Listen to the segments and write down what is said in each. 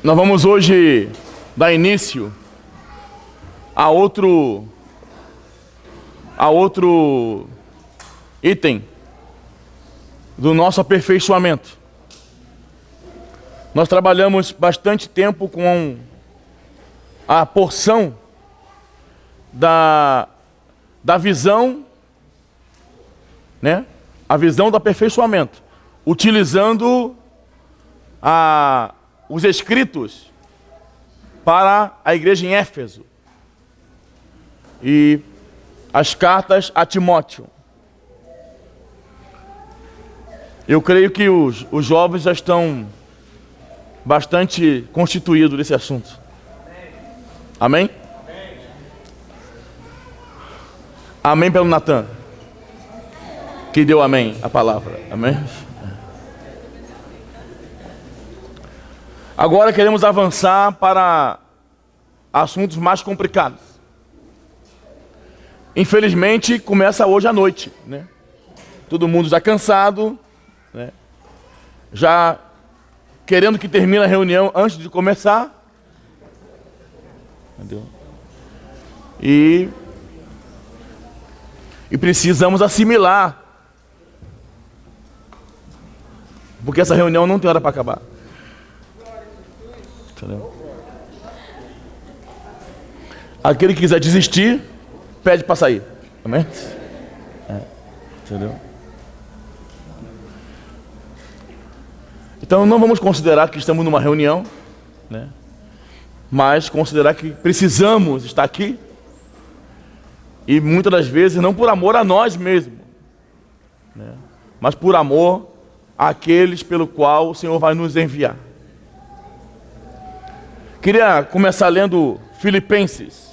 Nós vamos hoje dar início a outro item do nosso aperfeiçoamento. Nós trabalhamos bastante tempo com a porção da visão, né? A visão do aperfeiçoamento, utilizando os escritos para a igreja em Éfeso e as cartas a Timóteo. Eu creio que os jovens já estão bastante constituídos desse assunto. Amém? Amém pelo Natan, que deu amém a palavra. Amém? Agora queremos avançar para assuntos mais complicados. Infelizmente, começa hoje à noite, né? Todo mundo já cansado, né? Já querendo que termine a reunião antes de começar. Entendeu? E precisamos assimilar, porque essa reunião não tem hora para acabar. Entendeu? Aquele que quiser desistir, pede para sair. Amém? Entendeu? Então não vamos considerar que estamos numa reunião, né? Mas considerar que precisamos estar aqui. E muitas das vezes não por amor a nós mesmos, né? Mas por amor àqueles pelo qual o Senhor vai nos enviar. Queria começar lendo Filipenses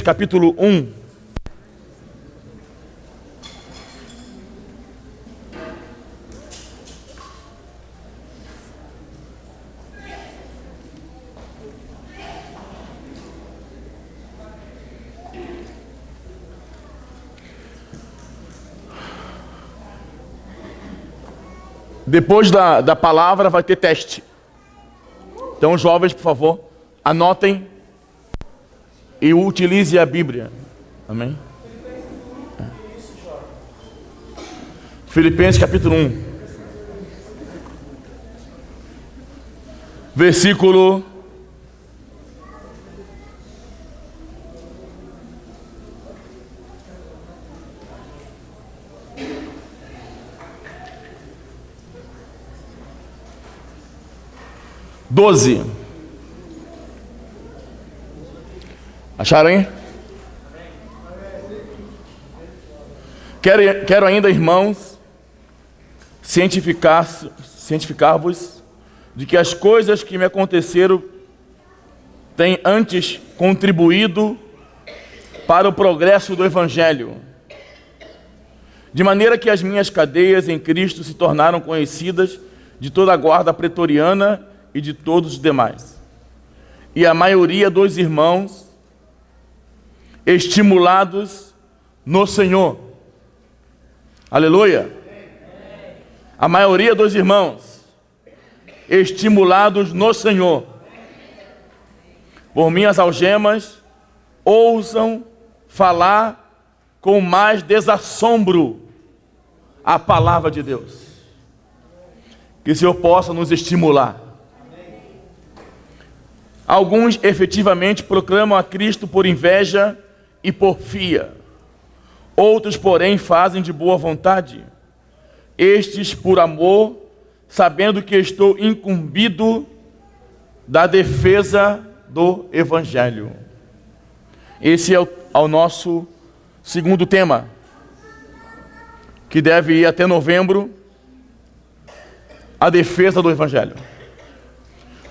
capítulo 1. Depois da palavra vai ter teste. Então, jovens, por favor, anotem e utilize a Bíblia. Amém? Filipenses capítulo 1. Versículo 12. Acharam, hein? Quero ainda, irmãos, cientificar-vos de que as coisas que me aconteceram têm antes contribuído para o progresso do Evangelho, de maneira que as minhas cadeias em Cristo se tornaram conhecidas de toda a guarda pretoriana e de todos os demais. E a maioria dos irmãos, estimulados no Senhor. Aleluia! A maioria dos irmãos, estimulados no Senhor, por minhas algemas, ousam falar com mais desassombro a palavra de Deus. Que o Senhor possa nos estimular. Alguns efetivamente proclamam a Cristo por inveja e porfia. Outros, porém, fazem de boa vontade. Estes por amor, sabendo que estou incumbido da defesa do Evangelho. Esse é o nosso segundo tema, que deve ir até novembro, a defesa do Evangelho.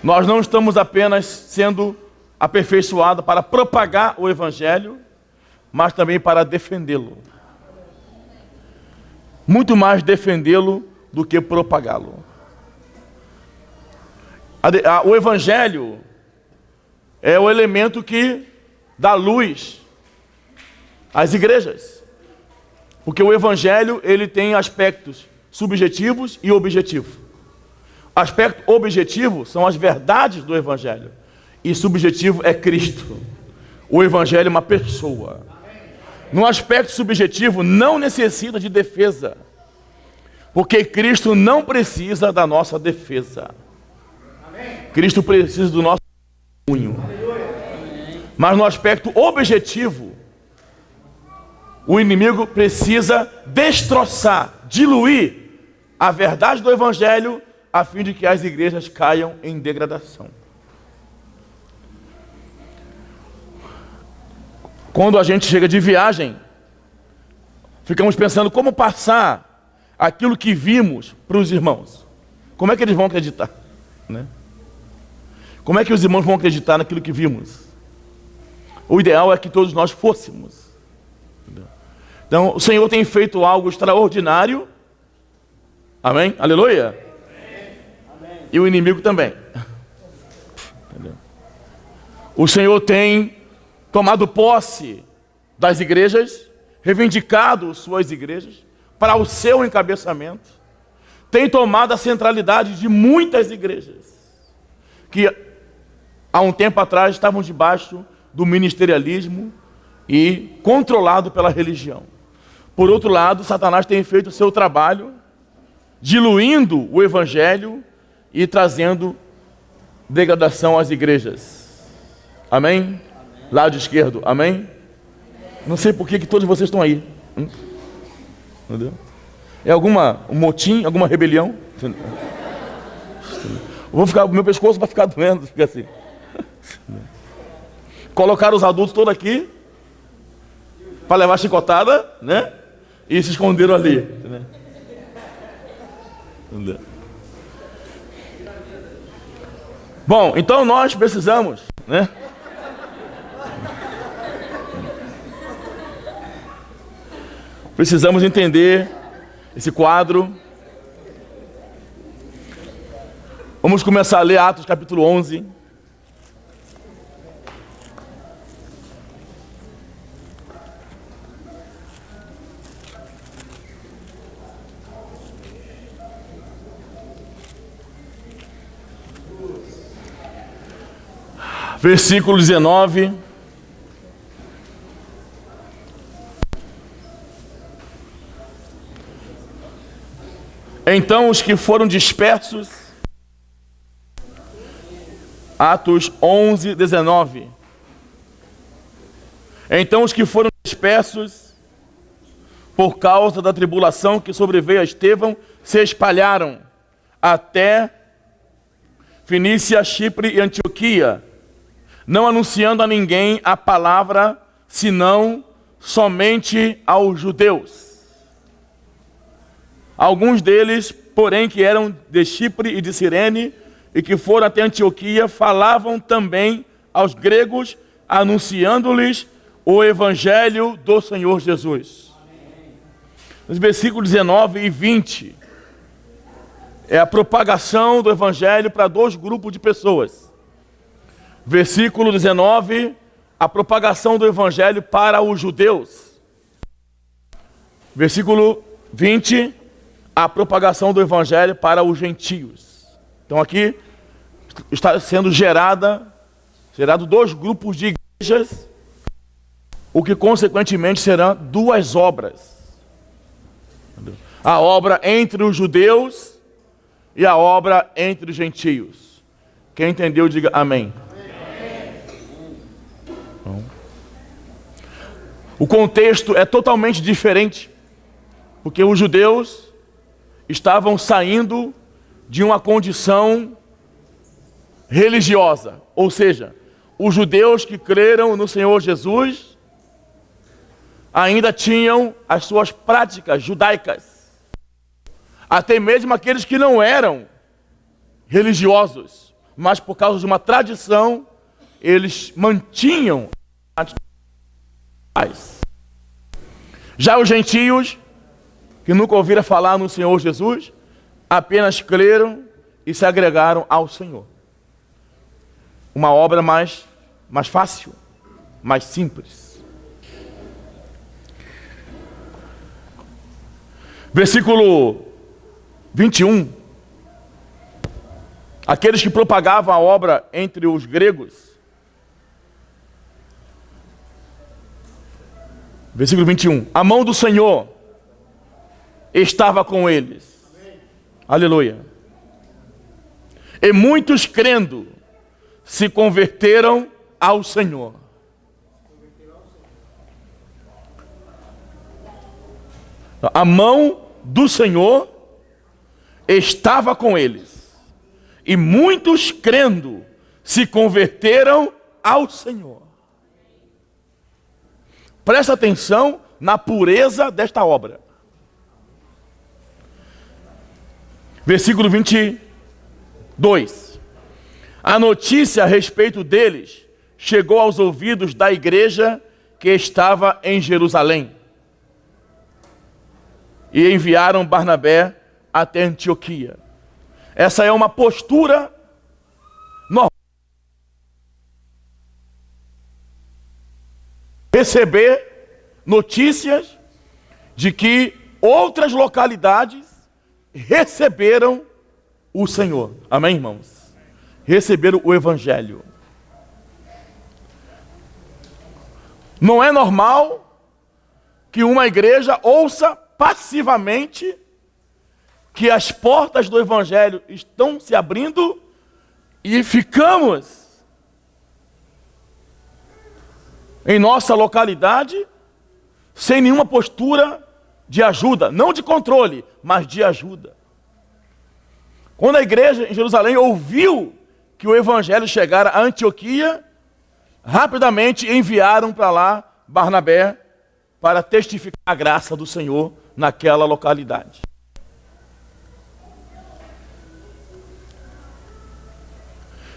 Nós não estamos apenas sendo aperfeiçoados para propagar o Evangelho, mas também para defendê-lo. Muito mais defendê-lo do que propagá-lo. O Evangelho é o elemento que dá luz às igrejas. Porque o Evangelho, ele tem aspectos subjetivos e objetivos. Aspecto objetivo são as verdades do Evangelho. E subjetivo é Cristo. O Evangelho é uma pessoa. No aspecto subjetivo, não necessita de defesa. Porque Cristo não precisa da nossa defesa. Cristo precisa do nosso testemunho. Mas no aspecto objetivo, o inimigo precisa destroçar, diluir a verdade do Evangelho, a fim de que as igrejas caiam em degradação. Quando a gente chega de viagem, ficamos pensando como passar aquilo que vimos para os irmãos. Como é que eles vão acreditar? Né? Como é que os irmãos vão acreditar naquilo que vimos? O ideal é que todos nós fôssemos. Então, o Senhor tem feito algo extraordinário. Amém? Aleluia? Amém. E o inimigo também. Entendeu? O Senhor tem tomado posse das igrejas, reivindicado suas igrejas para o seu encabeçamento, tem tomado a centralidade de muitas igrejas que há um tempo atrás estavam debaixo do ministerialismo e controlado pela religião. Por outro lado, Satanás tem feito o seu trabalho, diluindo o Evangelho e trazendo degradação às igrejas. Amém? Lado esquerdo, amém? Não sei por que todos vocês estão aí. Entendeu? É um motim, alguma rebelião? O meu pescoço vai ficar doendo, fica assim. Colocaram os adultos todos aqui para levar chicotada, né? E se esconderam ali. Entendeu? Bom, então nós precisamos, né? Precisamos entender esse quadro. Vamos começar a ler Atos capítulo 11. Versículo 19. Então os que foram dispersos, Atos 11, 19. Então os que foram dispersos por causa da tribulação que sobreveio a Estevão se espalharam até Fenícia, Chipre e Antioquia, não anunciando a ninguém a palavra, senão somente aos judeus. Alguns deles, porém, que eram de Chipre e de Cirene, e que foram até Antioquia, falavam também aos gregos, anunciando-lhes o evangelho do Senhor Jesus. Nos versículos 19 e 20, é a propagação do evangelho para dois grupos de pessoas. Versículo 19, a propagação do evangelho para os judeus. Versículo 20, a propagação do evangelho para os gentios. Então aqui está sendo gerado dois grupos de igrejas, o que consequentemente serão duas obras. A obra entre os judeus e a obra entre os gentios. Quem entendeu, diga amém. Então, o contexto é totalmente diferente, porque os judeus estavam saindo de uma condição religiosa, ou seja, os judeus que creram no Senhor Jesus ainda tinham as suas práticas judaicas, até mesmo aqueles que não eram religiosos, mas por causa de uma tradição, eles mantinham as práticas. Já os gentios, que nunca ouviram falar no Senhor Jesus, apenas creram e se agregaram ao Senhor. Uma obra mais fácil, mais simples. Versículo 21. aqueles que propagavam a obra entre os gregos. Versículo 21. A mão do Senhor estava com eles. Amém. Aleluia. E muitos crendo se converteram ao Senhor. A mão do Senhor estava com eles. E muitos crendo se converteram ao Senhor. Presta atenção na pureza desta obra. Versículo 22. A notícia a respeito deles chegou aos ouvidos da igreja que estava em Jerusalém. E enviaram Barnabé até Antioquia. Essa é uma postura normal. Receber notícias de que outras localidades receberam o Senhor. Amém, irmãos? Receberam o Evangelho. Não é normal que uma igreja ouça passivamente que as portas do Evangelho estão se abrindo e ficamos em nossa localidade sem nenhuma postura de ajuda, não de controle, mas de ajuda. Quando a igreja em Jerusalém ouviu que o Evangelho chegara a Antioquia, rapidamente enviaram para lá Barnabé para testificar a graça do Senhor naquela localidade.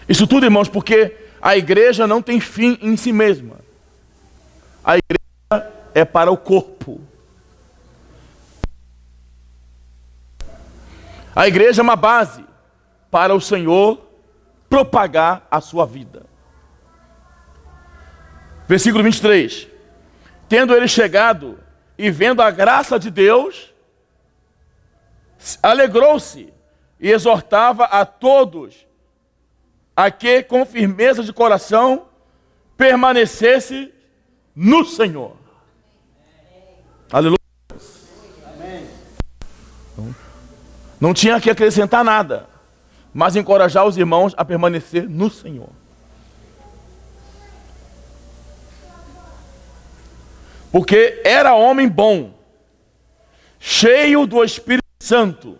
Isso tudo, irmãos, porque a igreja não tem fim em si mesma. A igreja é para o corpo. A igreja é uma base para o Senhor propagar a sua vida. Versículo 23. Tendo ele chegado e vendo a graça de Deus, alegrou-se e exortava a todos a que, com firmeza de coração, permanecesse no Senhor. Aleluia. Amém. Não tinha que acrescentar nada, mas encorajar os irmãos a permanecer no Senhor. Porque era homem bom, cheio do Espírito Santo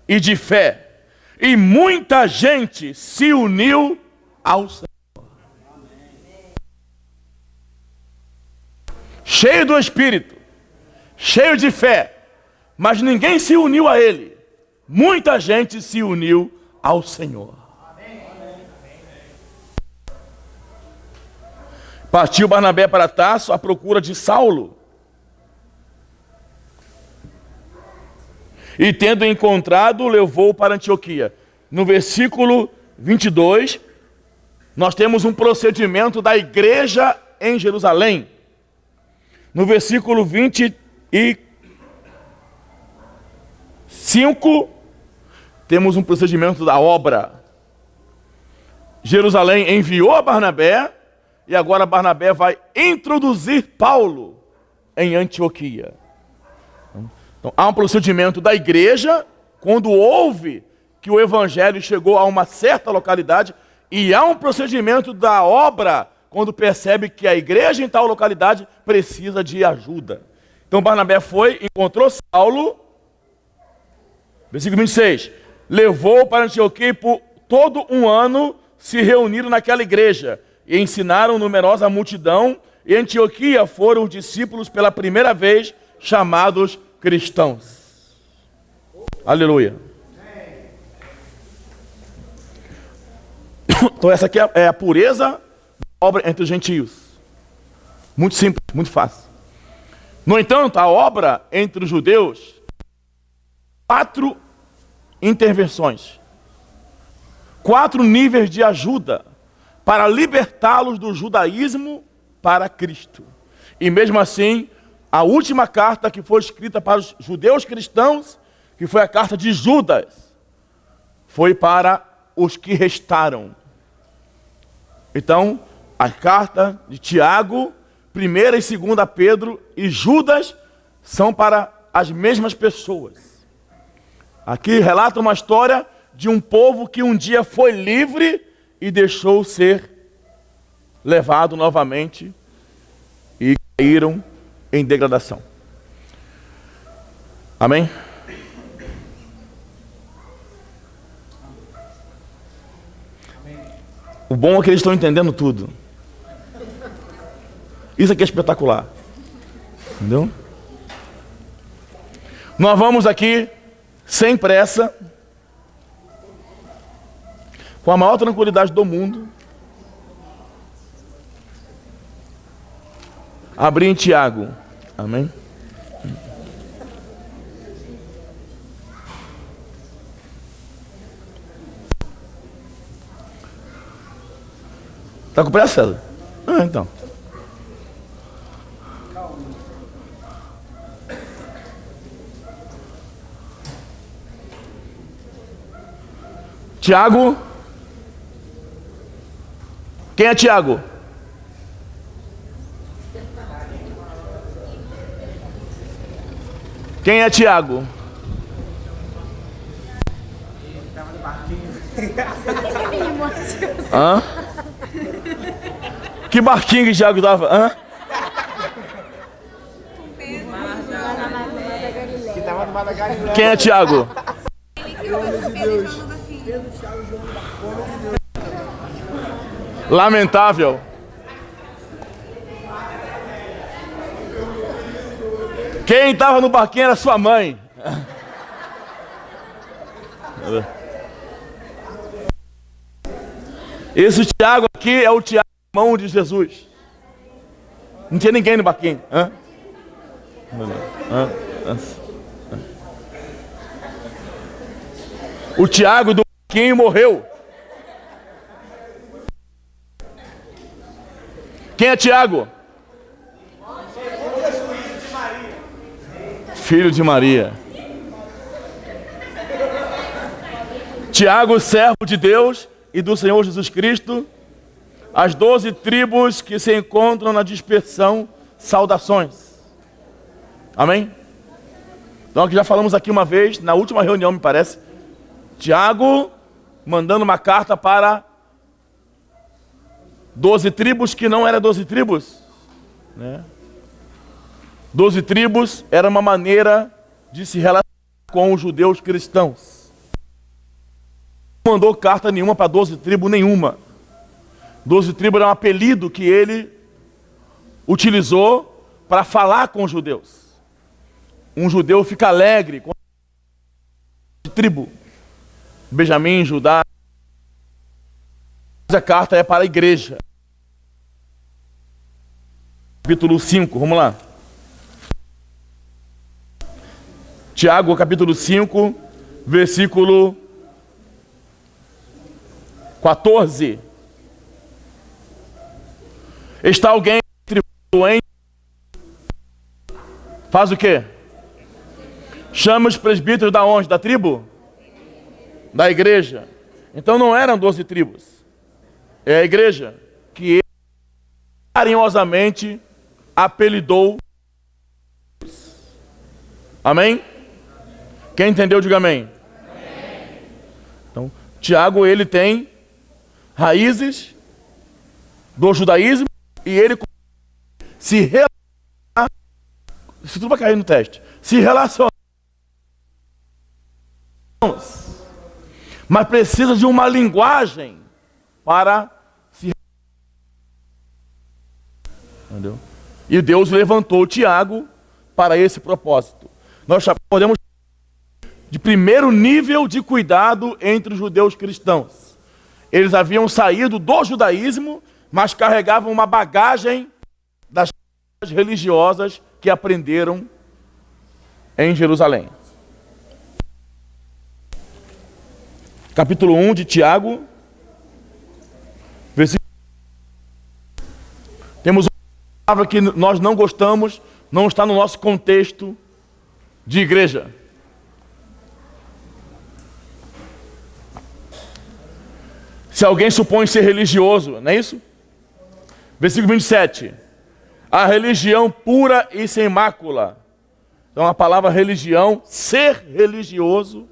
e de fé, e muita gente se uniu ao Senhor. Cheio do Espírito, cheio de fé, mas ninguém se uniu a ele. Muita gente se uniu ao Senhor. Partiu Barnabé para Tarso à procura de Saulo. E tendo encontrado, levou para Antioquia. No versículo 22, nós temos um procedimento da igreja em Jerusalém. No versículo 25, temos um procedimento da obra. Jerusalém enviou a Barnabé, e agora Barnabé vai introduzir Paulo em Antioquia. Então, há um procedimento da igreja, quando ouve que o evangelho chegou a uma certa localidade, e há um procedimento da obra, quando percebe que a igreja em tal localidade precisa de ajuda. Então Barnabé foi, encontrou Saulo, versículo 26, levou para Antioquia e por todo um ano se reuniram naquela igreja, e ensinaram numerosa multidão, e em Antioquia foram os discípulos pela primeira vez chamados cristãos. Aleluia. Então essa aqui é a pureza da obra entre os gentios. Muito simples, muito fácil. No entanto, a obra entre os judeus, 4 intervenções, 4 níveis de ajuda para libertá-los do judaísmo para Cristo. E mesmo assim, a última carta que foi escrita para os judeus cristãos, que foi a carta de Judas, foi para os que restaram. Então, a carta de Tiago, 1ª e 2ª Pedro e Judas são para as mesmas pessoas. Aqui relata uma história de um povo que um dia foi livre e deixou ser levado novamente e caíram em degradação. Amém? O bom é que eles estão entendendo tudo. Isso aqui é espetacular. Entendeu? Nós vamos aqui, sem pressa, com a maior tranquilidade do mundo, abrir em Tiago. Amém? Tá com pressa? Então. Tiago. Quem é Tiago? Quem é Tiago? Hã? Que barquinho que Tiago estava? Hã? Quem é Tiago? Lamentável. Quem estava no barquinho era sua mãe. Esse Tiago aqui é o Tiago, irmão de Jesus. Não tinha ninguém no barquinho. Hã? O Tiago do barquinho morreu. Quem é Tiago? Filho de Maria. Tiago, servo de Deus e do Senhor Jesus Cristo, as 12 tribos que se encontram na dispersão, saudações. Amém? Então, que já falamos aqui uma vez, na última reunião, me parece, Tiago mandando uma carta para 12 tribos que não eram 12 tribos, né? 12 tribos era uma maneira de se relacionar com os judeus cristãos. Não mandou carta nenhuma para 12 tribos nenhuma. 12 tribos era um apelido que ele utilizou para falar com os judeus. Um judeu fica alegre com a tribo. Benjamim, Judá. A carta é para a igreja. Capítulo 5, vamos lá. Tiago, capítulo 5, versículo 14. Está alguém doente? Faz o quê? Chama os presbíteros da onde? Da tribo? Da igreja. Então não eram 12 tribos. É a igreja que ele carinhosamente apelidou. Amém? Quem entendeu, diga amém. Amém. Então, Tiago, ele tem raízes do judaísmo e ele se relaciona, isso tudo vai cair no teste, se relaciona, mas precisa de uma linguagem para se, entendeu? E Deus levantou Tiago para esse propósito. Nós podemos de primeiro nível de cuidado entre os judeus cristãos. Eles haviam saído do judaísmo, mas carregavam uma bagagem das religiosas que aprenderam em Jerusalém. Capítulo 1 de Tiago, versículo. Temos uma palavra que nós não gostamos, não está no nosso contexto de igreja. Se alguém supõe ser religioso, não é isso? Versículo 27. A religião pura e sem mácula. Então a palavra religião, ser religioso,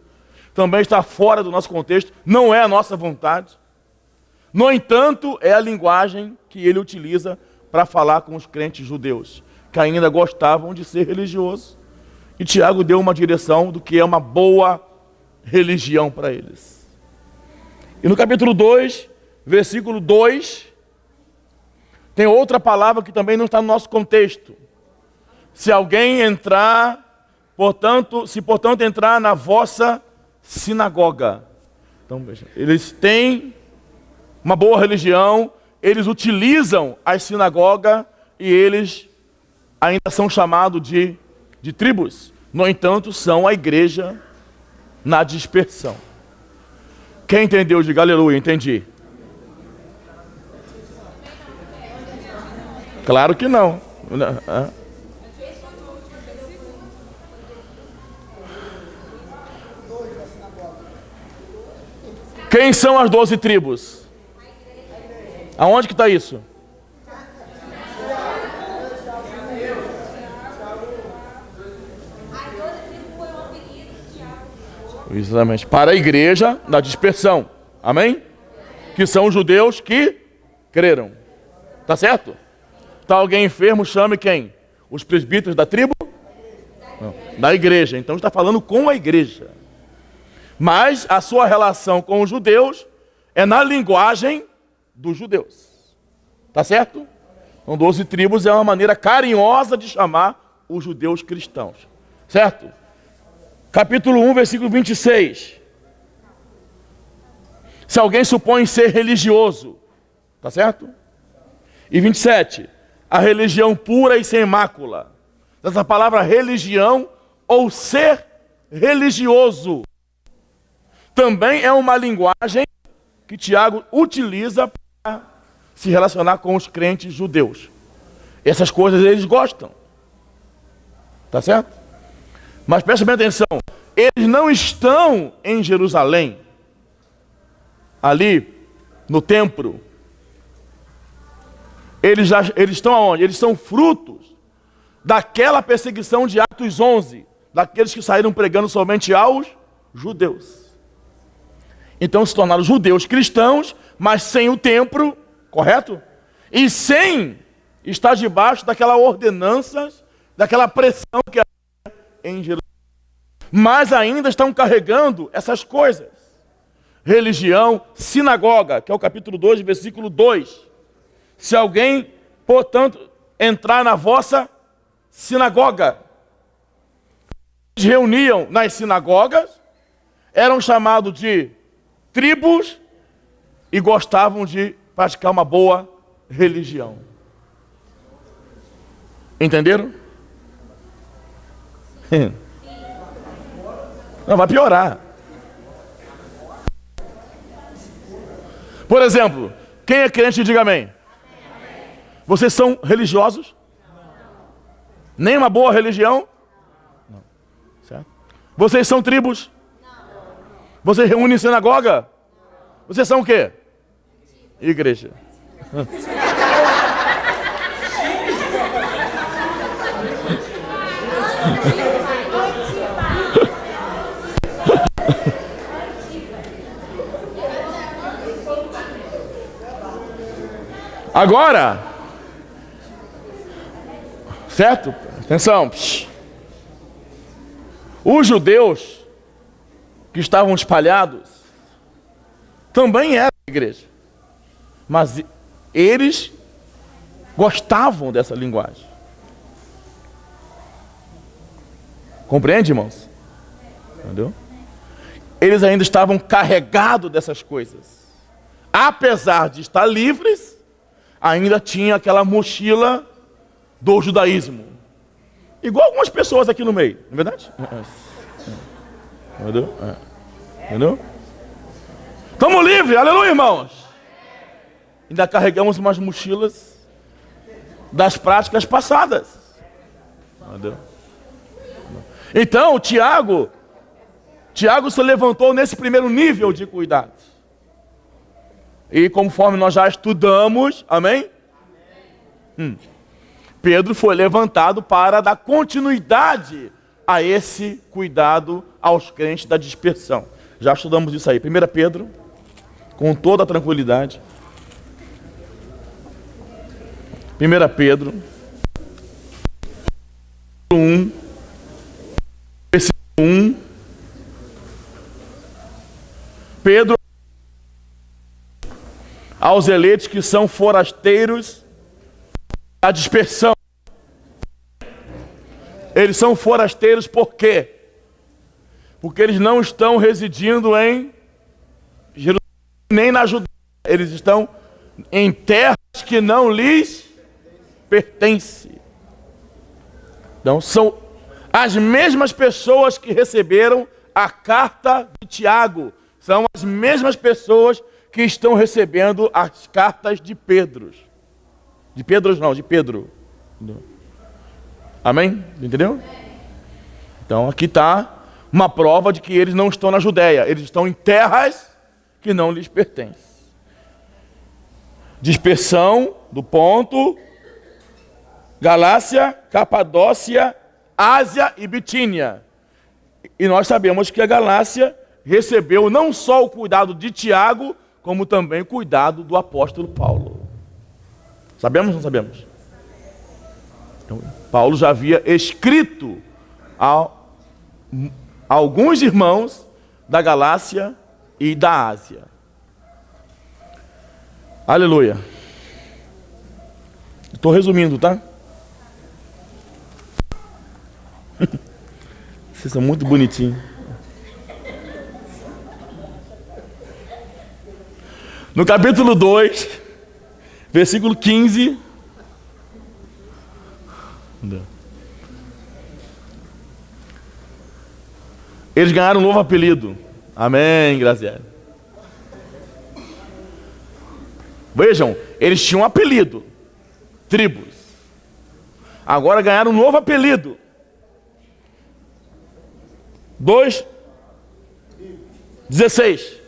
também está fora do nosso contexto, não é a nossa vontade. No entanto, é a linguagem que ele utiliza para falar com os crentes judeus, que ainda gostavam de ser religiosos. E Tiago deu uma direção do que é uma boa religião para eles. E no capítulo 2, versículo 2, tem outra palavra que também não está no nosso contexto. Se alguém entrar, portanto entrar na vossa sinagoga. Então, veja, eles têm uma boa religião, eles utilizam as sinagogas e eles ainda são chamados de tribos. No entanto, são a igreja na dispersão. Quem entendeu, diga aleluia, entendi. Claro que não. Quem são as 12 tribos? Aonde que está isso? Exatamente. Para a igreja da dispersão. Amém? Que são os judeus que creram. Tá certo? Está alguém enfermo, chame quem? Os presbíteros da tribo? Não. Da igreja. Então está falando com a igreja. Mas a sua relação com os judeus é na linguagem dos judeus. Tá certo? Então 12 tribos é uma maneira carinhosa de chamar os judeus cristãos. Certo? Capítulo 1, versículo 26. Se alguém supõe ser religioso, tá certo? E 27. A religião pura e sem mácula. Essa palavra religião ou ser religioso também é uma linguagem que Tiago utiliza para se relacionar com os crentes judeus. Essas coisas eles gostam. Tá certo? Mas presta bem atenção, eles não estão em Jerusalém, ali no templo. Eles estão aonde? Eles são frutos daquela perseguição de Atos 11, daqueles que saíram pregando somente aos judeus. Então se tornaram judeus cristãos, mas sem o templo, correto? E sem estar debaixo daquela ordenança, daquela pressão que havia em Jerusalém. Mas ainda estão carregando essas coisas. Religião, sinagoga, que é o capítulo 2, versículo 2. Se alguém, portanto, entrar na vossa sinagoga. Eles reuniam nas sinagogas, eram chamados de tribos e gostavam de praticar uma boa religião. Entenderam? Não, vai piorar. Por exemplo, quem é crente, diga amém. Vocês são religiosos? Nem uma boa religião? Não. Certo? Vocês são tribos? Vocês reúnem em sinagoga? Vocês são o quê? Igreja. Agora, certo? Atenção. Os judeus que estavam espalhados também eram igreja, mas eles gostavam dessa linguagem. Compreende, irmãos? Entendeu? Eles ainda estavam carregados dessas coisas. Apesar de estar livres, ainda tinha aquela mochila do judaísmo. Igual algumas pessoas aqui no meio, não é verdade? Entendeu? Entendeu? Estamos livres, aleluia, irmãos. Ainda carregamos umas mochilas das práticas passadas. Entendeu? Então, Tiago se levantou nesse primeiro nível de cuidado. E conforme nós já estudamos, amém? Pedro foi levantado para dar continuidade a esse cuidado aos crentes da dispersão. Já estudamos isso aí. 1 Pedro, com toda a tranquilidade. 1 Pedro 1, versículo 1. Pedro, aos eleitos que são forasteiros da dispersão. Eles são forasteiros por quê? Porque eles não estão residindo em Jerusalém, nem na Judéia. Eles estão em terras que não lhes pertencem. Então, são as mesmas pessoas que receberam a carta de Tiago. São as mesmas pessoas que estão recebendo as cartas de Pedro. De Pedro não, de Pedro. Amém? Entendeu? Então aqui está uma prova de que eles não estão na Judéia. Eles estão em terras que não lhes pertencem. Dispersão do ponto: Galácia, Capadócia, Ásia e Bitínia. E nós sabemos que a Galácia recebeu não só o cuidado de Tiago, como também o cuidado do apóstolo Paulo. Sabemos ou não sabemos? Então, Paulo já havia escrito a alguns irmãos da Galácia e da Ásia. Aleluia. Estou resumindo, tá? Vocês são muito bonitinhos. No capítulo 2, versículo 15. Eles ganharam um novo apelido. Amém, Graziela. Vejam, eles tinham um apelido. Tribos. Agora ganharam um novo apelido. 2:16.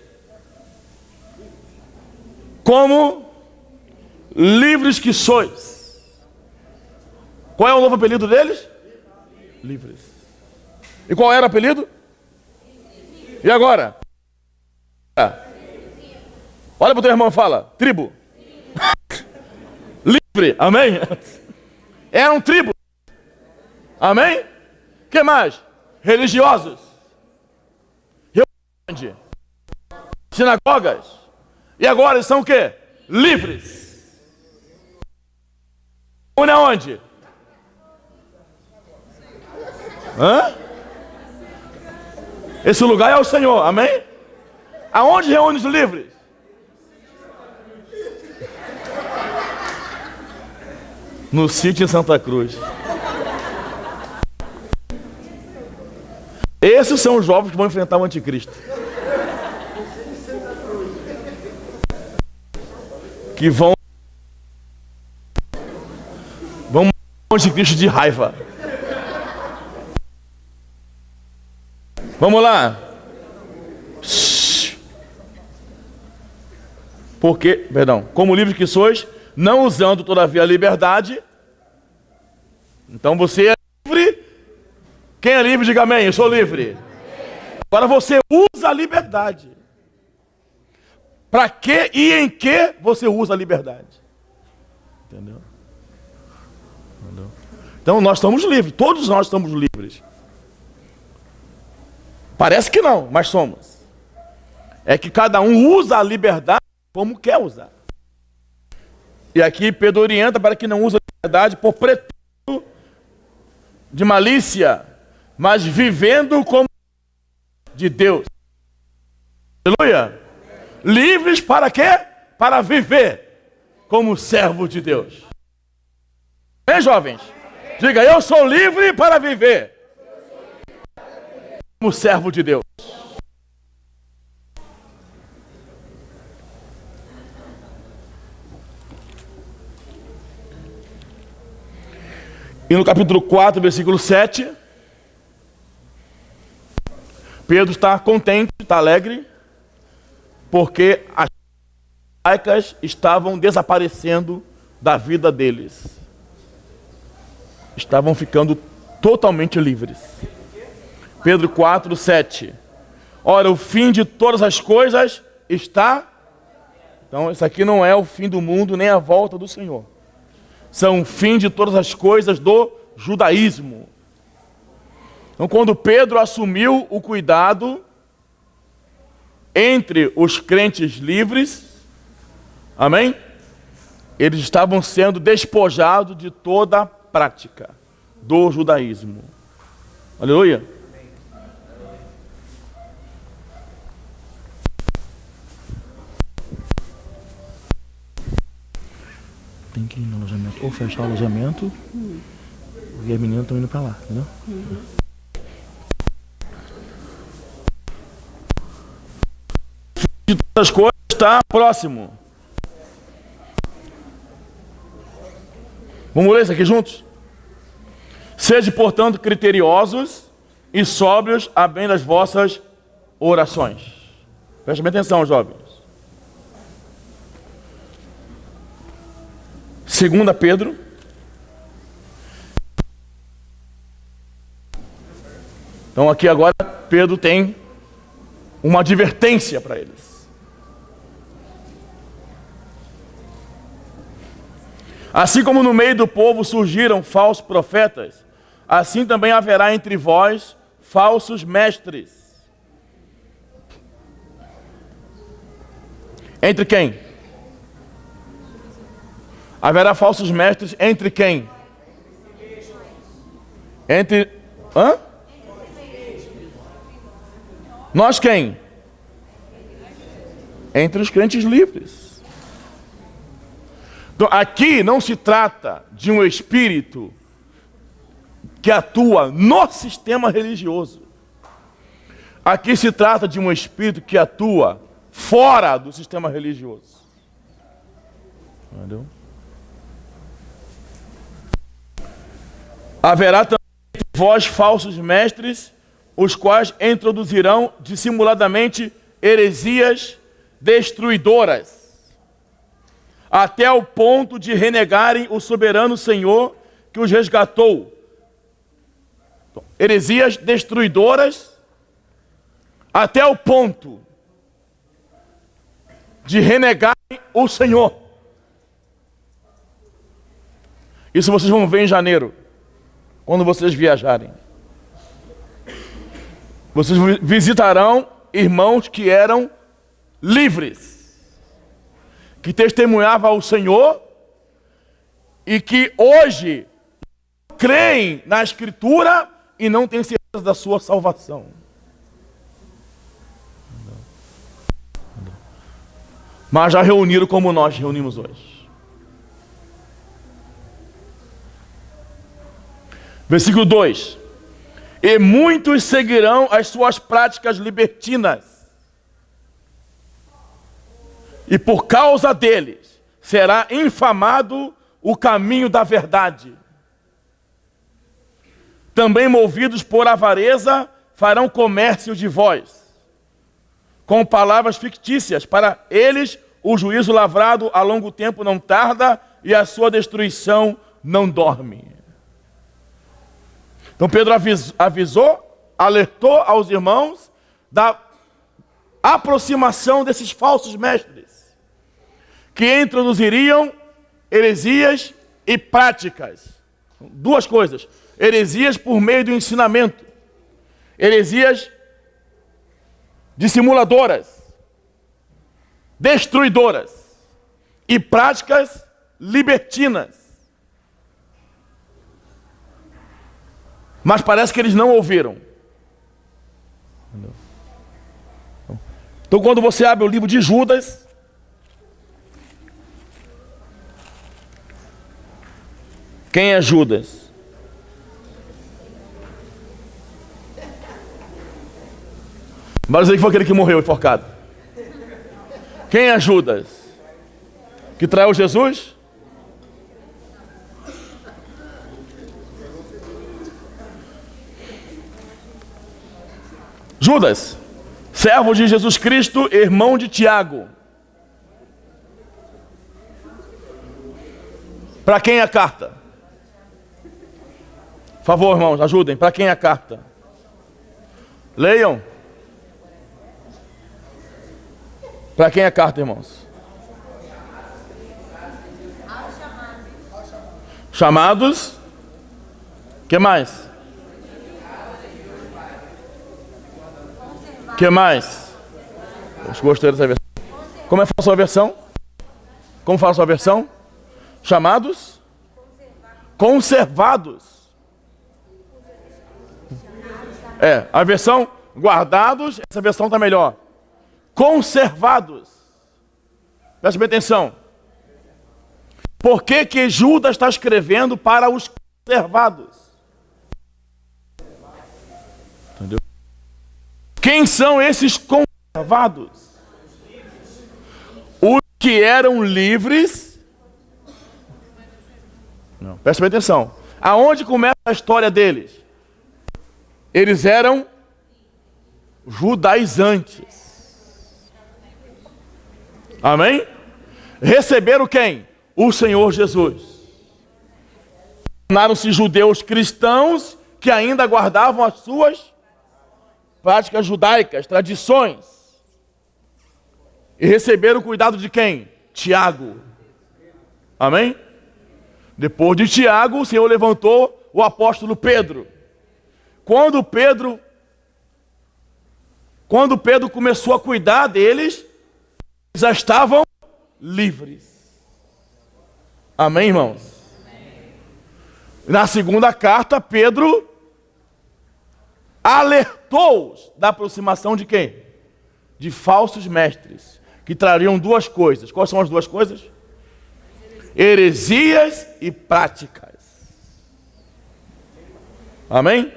Como livres que sois. Qual é o novo apelido deles? Livres. E qual era o apelido? E agora? Olha para o teu irmão e fala: tribo. Livre, amém? Eram tribos. Amém? O que mais? Religiosos. Onde? Sinagogas. E agora eles são o quê? Livres. Onde? Hã? Esse lugar é o Senhor, amém? Aonde reúne os livres? No sítio em Santa Cruz. Esses são os jovens que vão enfrentar o anticristo. Que vão matar o anticristo de raiva. Vamos lá. Porque, como livres que sois, não usando todavia a liberdade. Então você é livre. Quem é livre, diga amém, eu sou livre. Agora você usa a liberdade. Para que e em que você usa a liberdade? Entendeu? Então nós estamos livres, todos nós estamos livres. Parece que não, mas somos. É que cada um usa a liberdade como quer usar. E aqui Pedro orienta para que não use a liberdade por pretexto de malícia, mas vivendo como de Deus. Aleluia! Livres para quê? Para viver como servo de Deus. Bem, jovens? Diga, eu sou livre para viver como servo de Deus. E no capítulo 4, versículo 7, Pedro está contente, está alegre, porque judaicas estavam desaparecendo da vida deles. Estavam ficando totalmente livres. Pedro 4, 7. Ora, o fim de todas as coisas está... Então, isso aqui não é o fim do mundo, nem a volta do Senhor. São o fim de todas as coisas do judaísmo. Então, quando Pedro assumiu o cuidado entre os crentes livres, amém? Eles estavam sendo despojados de toda a prática do judaísmo. Aleluia. Tem que ir no alojamento, ou fechar o alojamento, e as meninas estão indo para lá, entendeu? De todas as coisas está próximo. Vamos ler isso aqui juntos? Sede, portanto, criteriosos e sóbrios a bem das vossas orações. Preste bem atenção, jovens. 2 Pedro. Então aqui agora Pedro tem uma advertência para eles. Assim como no meio do povo surgiram falsos profetas, assim também haverá entre vós falsos mestres. Entre quem? Haverá falsos mestres entre quem? Entre... Hã? Nós quem? Entre os crentes livres. Então, aqui não se trata de um espírito que atua no sistema religioso. Aqui se trata de um espírito que atua fora do sistema religioso. Entendeu? Haverá também entre vós falsos mestres, os quais introduzirão dissimuladamente heresias destruidoras, até o ponto de renegarem o soberano Senhor que os resgatou. Então, heresias destruidoras, até o ponto de renegarem o Senhor. Isso vocês vão ver em janeiro, quando vocês viajarem. Vocês visitarão irmãos que eram livres, que testemunhavam ao Senhor e que hoje creem na Escritura e não têm certeza da sua salvação. Mas já reuniram como nós reunimos hoje. Versículo 2. E muitos seguirão as suas práticas libertinas, e por causa deles será infamado o caminho da verdade. Também movidos por avareza farão comércio de vós, com palavras fictícias. Para eles o juízo lavrado a longo tempo não tarda, e a sua destruição não dorme. Então Pedro avisou, alertou aos irmãos da aproximação desses falsos mestres, que introduziriam heresias e práticas. Duas coisas: heresias por meio do ensinamento, heresias dissimuladoras, destruidoras, e práticas libertinas. Mas parece que eles não ouviram. Então, quando você abre o livro de Judas, quem é Judas? Mas aí foi aquele que morreu enforcado. Quem é Judas? Que traiu Jesus? Judas, servo de Jesus Cristo, irmão de Tiago. Para quem é a carta? Por favor, irmãos, ajudem. Para quem é a carta? Leiam. Para quem é a carta, irmãos? Chamados. Que mais? Que mais? Eu gostei dessa versão. Como é que fala a sua versão? Como fala a sua versão? Chamados? Conservados. A versão guardados, essa versão está melhor. Conservados. Presta bem atenção. Por que que Judas está escrevendo para os conservados? Entendeu? Quem são esses conservados? Os que eram livres. Não, presta bem atenção. Aonde começa a história deles? Eles eram judaizantes. Amém? Receberam quem? O Senhor Jesus. Tornaram-se judeus cristãos que ainda guardavam as suas práticas judaicas, tradições. E receberam o cuidado de quem? Tiago. Amém? Depois de Tiago, o Senhor levantou o apóstolo Pedro. Quando Pedro começou a cuidar deles, eles já estavam livres. Amém, irmãos? Amém. Na segunda carta, Pedro alertou-os da aproximação de quem? De falsos mestres, que trariam duas coisas. Quais são as duas coisas? Heresias e práticas. Amém?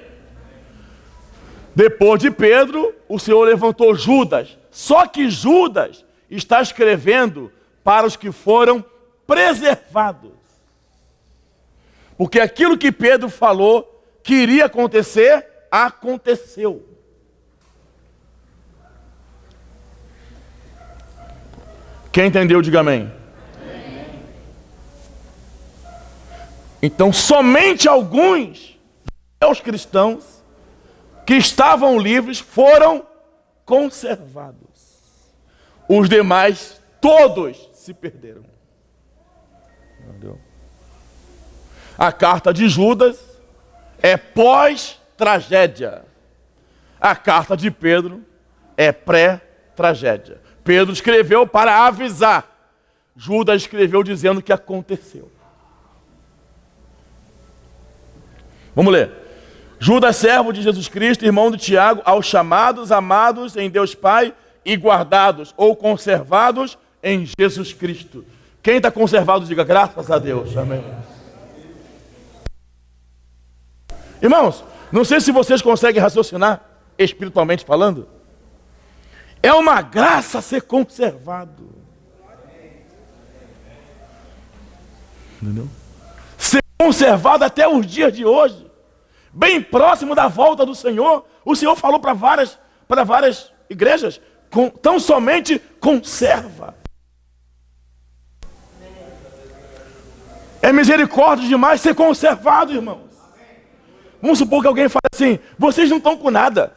Depois de Pedro, o Senhor levantou Judas. Só que Judas está escrevendo para os que foram preservados. Porque aquilo que Pedro falou que iria acontecer, aconteceu. Quem entendeu, diga amém. Então, somente alguns dos cristãos que estavam livres foram conservados. Os demais, todos se perderam. Entendeu? A carta de Judas é pós-tragédia. A carta de Pedro é pré-tragédia. Pedro escreveu para avisar. Judas escreveu dizendo que aconteceu. Vamos ler. Judas, servo de Jesus Cristo, irmão de Tiago, aos chamados, amados em Deus Pai e guardados ou conservados em Jesus Cristo. Quem está conservado, diga graças a Deus. Amém. Irmãos, não sei se vocês conseguem raciocinar, espiritualmente falando. É uma graça ser conservado. Entendeu? Ser conservado até os dias de hoje. Bem próximo da volta do Senhor. O Senhor falou para várias igrejas. Tão somente conserva. É misericórdia demais ser conservado, irmãos. Vamos supor que alguém fale assim: vocês não estão com nada,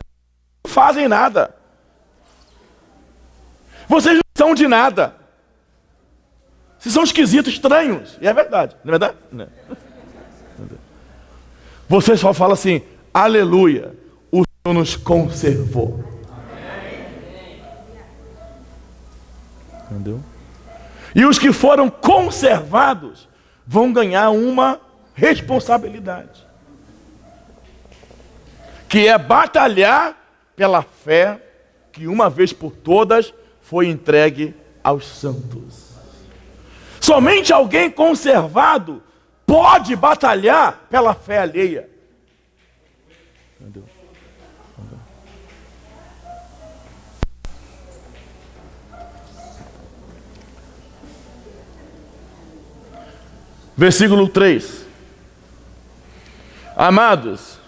não fazem nada, vocês não são de nada, vocês são esquisitos, estranhos. E é verdade, não é verdade? Não. Você só fala assim: aleluia, o Senhor nos conservou. Entendeu? E os que foram conservados vão ganhar uma responsabilidade, que é batalhar pela fé que uma vez por todas foi entregue aos santos. Somente alguém conservado pode batalhar pela fé alheia. Entendeu? Versículo 3. Amados.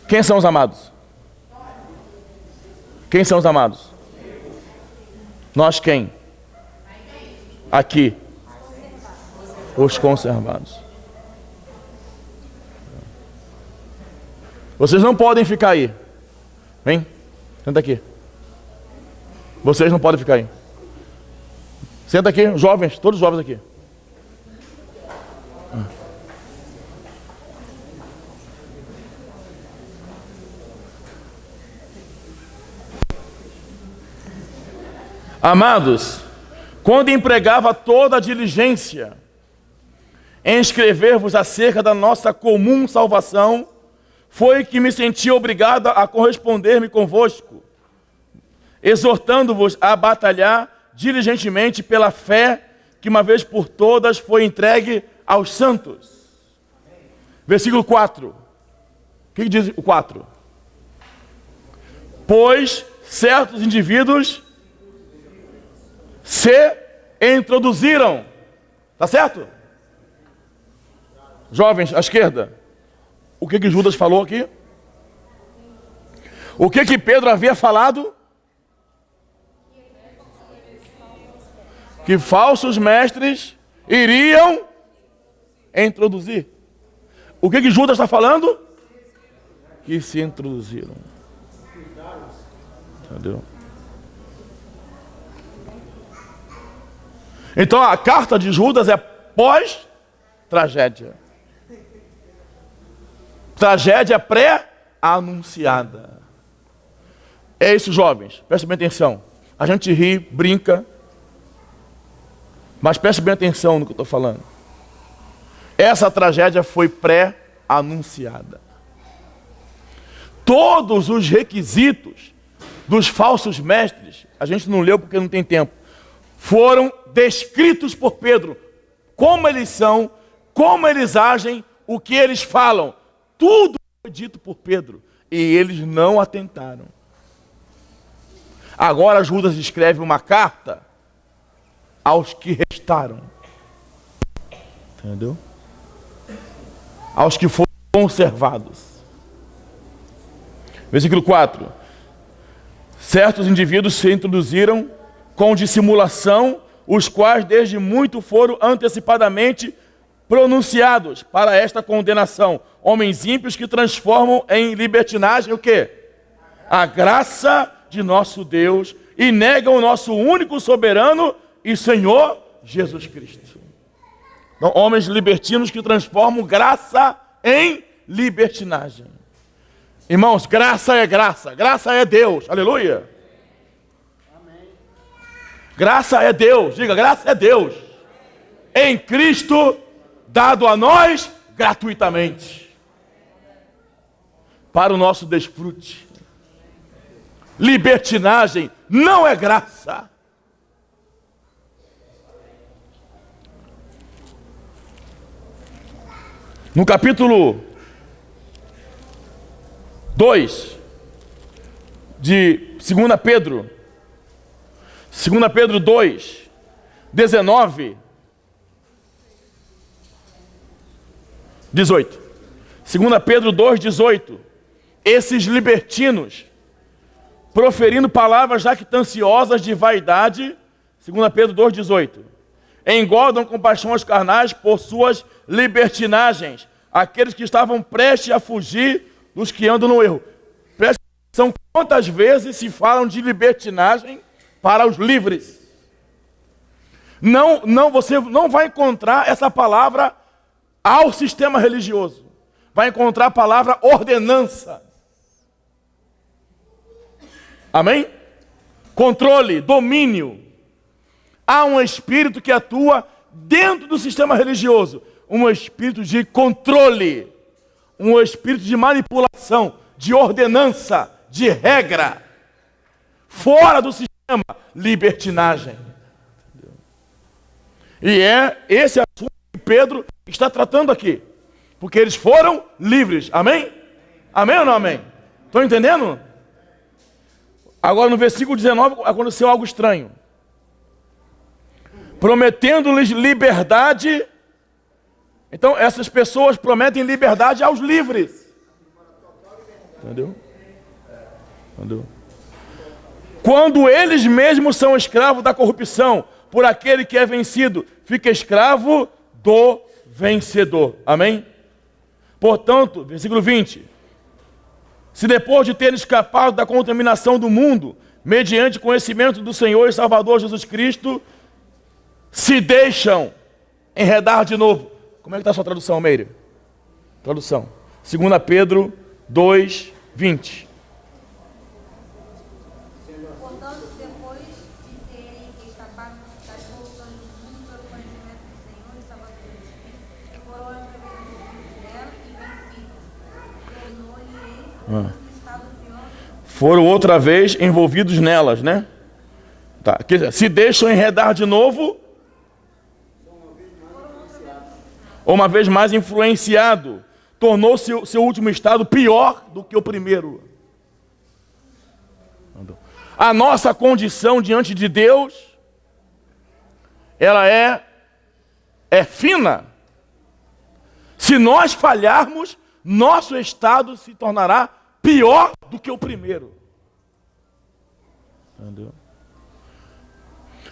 Quem são os amados? Quem são os amados? Nós quem? Aqui. os conservados. Vocês não podem ficar aí. Vem, senta aqui. Vocês não podem ficar aí. Senta aqui, jovens, todos jovens aqui. Amados, quando empregava toda a diligência em escrever-vos acerca da nossa comum salvação, foi que me senti obrigado a corresponder-me convosco, exortando-vos a batalhar diligentemente pela fé que uma vez por todas foi entregue aos santos. Versículo 4. O que diz o 4? Pois certos indivíduos se introduziram. Tá certo? Jovens, à esquerda. O que Judas falou aqui? O que Pedro havia falado? Que falsos mestres iriam introduzir. O que Judas está falando? Que se introduziram. Entendeu? Então a carta de Judas é pós-tragédia. Tragédia pré-anunciada. É isso, jovens. Prestem bem atenção. A gente ri, brinca. Mas preste bem atenção no que eu estou falando. Essa tragédia foi pré-anunciada. Todos os requisitos dos falsos mestres, a gente não leu porque não tem tempo, foram descritos por Pedro. Como eles são, como eles agem, o que eles falam. Tudo foi dito por Pedro. E eles não atentaram. Agora Judas escreve uma carta aos que restaram. Entendeu? Aos que foram conservados. Versículo 4. Certos indivíduos se introduziram com dissimulação, os quais desde muito foram antecipadamente pronunciados para esta condenação. Homens ímpios que transformam em libertinagem o quê? A graça de nosso Deus e negam o nosso único soberano e Senhor Jesus Cristo. Então, homens libertinos que transformam graça em libertinagem. Irmãos, graça é graça. Graça é Deus. Aleluia. Amém. Graça é Deus. Diga, graça é Deus. Em Cristo, dado a nós gratuitamente. Para o nosso desfrute. Libertinagem não é graça. No capítulo 2 de 2 Pedro, 2 Pedro 2, 19, 18. 2 Pedro 2, 18. Esses libertinos, proferindo palavras jactanciosas de vaidade, 2 Pedro 2, 18. Engordam com paixões carnais por suas libertinagens, aqueles que estavam prestes a fugir dos que andam no erro. Presta atenção quantas vezes se falam de libertinagem para os livres. Você não vai encontrar essa palavra ao sistema religioso. Vai encontrar a palavra ordenança. Amém? Controle, domínio. Há um espírito que atua dentro do sistema religioso. Um espírito de controle. Um espírito de manipulação, de ordenança, de regra. Fora do sistema, libertinagem. E é esse assunto que Pedro está tratando aqui. Porque eles foram livres. Amém? Amém ou não amém? Estão entendendo? Agora no versículo 19 aconteceu algo estranho. Prometendo-lhes liberdade. Então essas pessoas prometem liberdade aos livres. Entendeu? Entendeu? Quando eles mesmos são escravos da corrupção, por aquele que é vencido, fica escravo do vencedor. Amém? Portanto, versículo 20. Se depois de terem escapado da contaminação do mundo, mediante o conhecimento do Senhor e Salvador Jesus Cristo, se deixam enredar de novo. Como é que está a sua tradução, Meire? Tradução. 2 Pedro 2, 20. Portanto, depois de terem escapado das corrupções do mundo pelo conhecimento do Senhor e Salvador Jesus Cristo, foram atravessados dela e vencidos. Tornou-lhes um estado pior. Foram outra vez envolvidos nelas, né? Tá. Quer dizer, se deixam enredar de novo, ou uma vez mais influenciado, tornou-se seu último estado pior do que o primeiro. A nossa condição diante de Deus, ela é fina. Se nós falharmos, nosso estado se tornará pior do que o primeiro. Entendeu?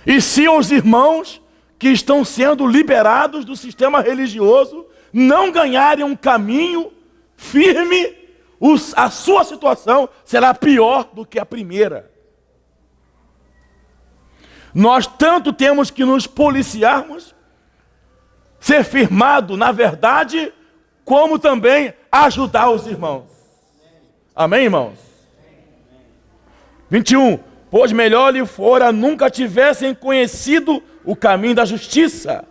E se os irmãos que estão sendo liberados do sistema religioso não ganharem um caminho firme, a sua situação será pior do que a primeira. Nós tanto temos que nos policiarmos, ser firmado na verdade, como também ajudar os irmãos. Amém, irmãos? 21. Pois melhor lhe fora nunca tivessem conhecido o caminho da justiça,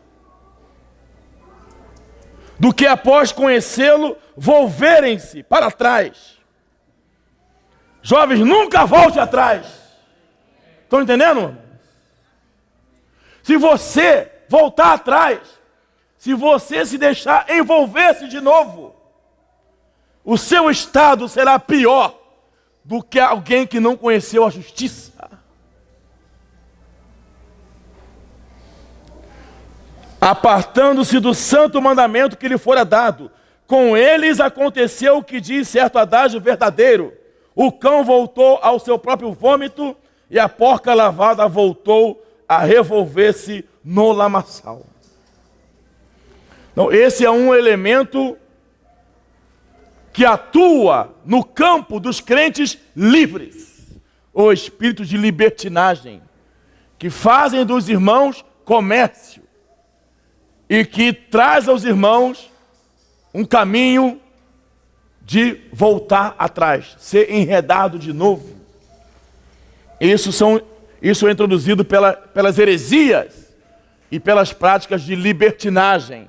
do que após conhecê-lo, volverem-se para trás. Jovens, nunca volte atrás. Estão entendendo? Se você voltar atrás, se você se deixar envolver-se de novo, o seu estado será pior do que alguém que não conheceu a justiça. Apartando-se do santo mandamento que lhe fora dado, com eles aconteceu o que diz certo adágio verdadeiro: o cão voltou ao seu próprio vômito e a porca lavada voltou a revolver-se no lamaçal. Então, esse é um elemento que atua no campo dos crentes livres, o espírito de libertinagem, que fazem dos irmãos comércio e que traz aos irmãos um caminho de voltar atrás, ser enredado de novo. Isso é introduzido pelas heresias e pelas práticas de libertinagem.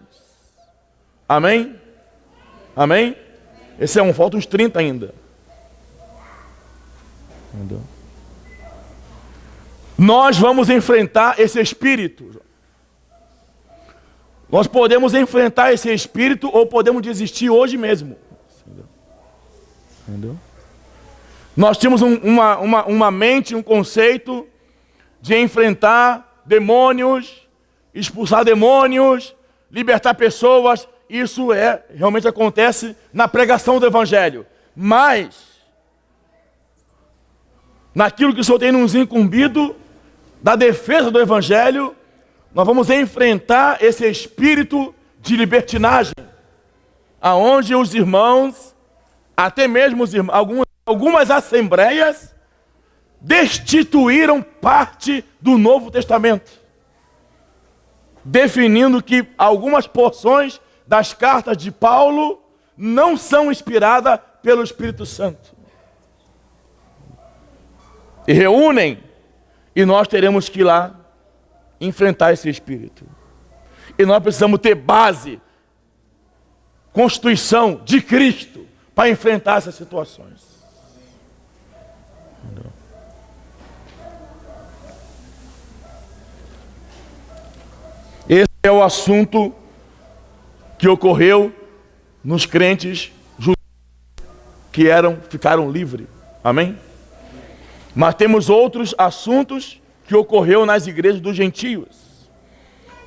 Amém? Amém? Esse é falta uns 30 ainda. Entendeu? Nós vamos enfrentar esse espírito. Nós podemos enfrentar esse espírito ou podemos desistir hoje mesmo. Entendeu? Nós temos uma mente, um conceito de enfrentar demônios, expulsar demônios, libertar pessoas. Isso realmente acontece na pregação do Evangelho. Mas, naquilo que o Senhor tem nos incumbido, da defesa do Evangelho, nós vamos enfrentar esse espírito de libertinagem, aonde os irmãos, até mesmo os irmãos, algumas assembleias, destituíram parte do Novo Testamento, definindo que algumas porções das cartas de Paulo não são inspiradas pelo Espírito Santo. E reúnem, e nós teremos que ir lá enfrentar esse espírito. E nós precisamos ter base, constituição de Cristo para enfrentar essas situações. Esse é o assunto que ocorreu nos crentes judeus que ficaram livres. Amém? Mas temos outros assuntos que ocorreu nas igrejas dos gentios,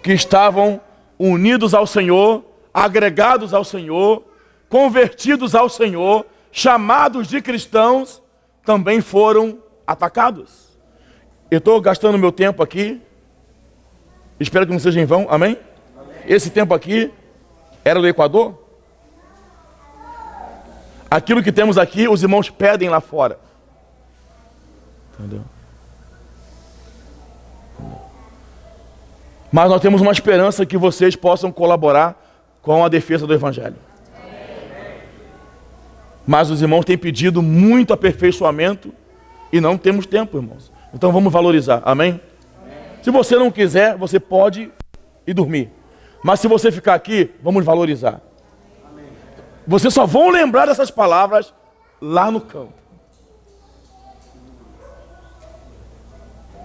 que estavam unidos ao Senhor, agregados ao Senhor, convertidos ao Senhor, chamados de cristãos, também foram atacados. Eu estou gastando meu tempo aqui, espero que não seja em vão, amém? Amém. Esse tempo aqui era do Equador. Aquilo que temos aqui, os irmãos pedem lá fora. Entendeu? Mas nós temos uma esperança que vocês possam colaborar com a defesa do Evangelho. Mas os irmãos têm pedido muito aperfeiçoamento e não temos tempo, irmãos. Então vamos valorizar, amém? Se você não quiser, você pode ir dormir. Mas se você ficar aqui, vamos valorizar. Vocês só vão lembrar dessas palavras lá no campo.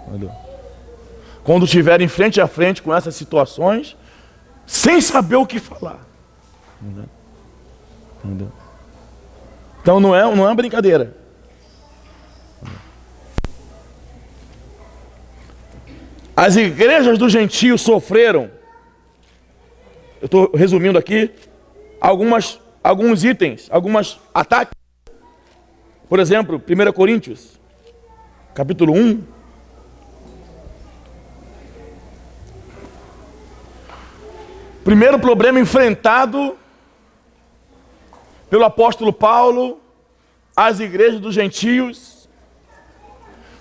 Entendeu? Quando estiverem frente a frente com essas situações, sem saber o que falar. Entendeu? Então não é uma brincadeira. As igrejas dos gentios sofreram, eu estou resumindo aqui, alguns itens, alguns ataques. Por exemplo, 1 Coríntios, capítulo 1. Primeiro problema enfrentado pelo apóstolo Paulo às igrejas dos gentios,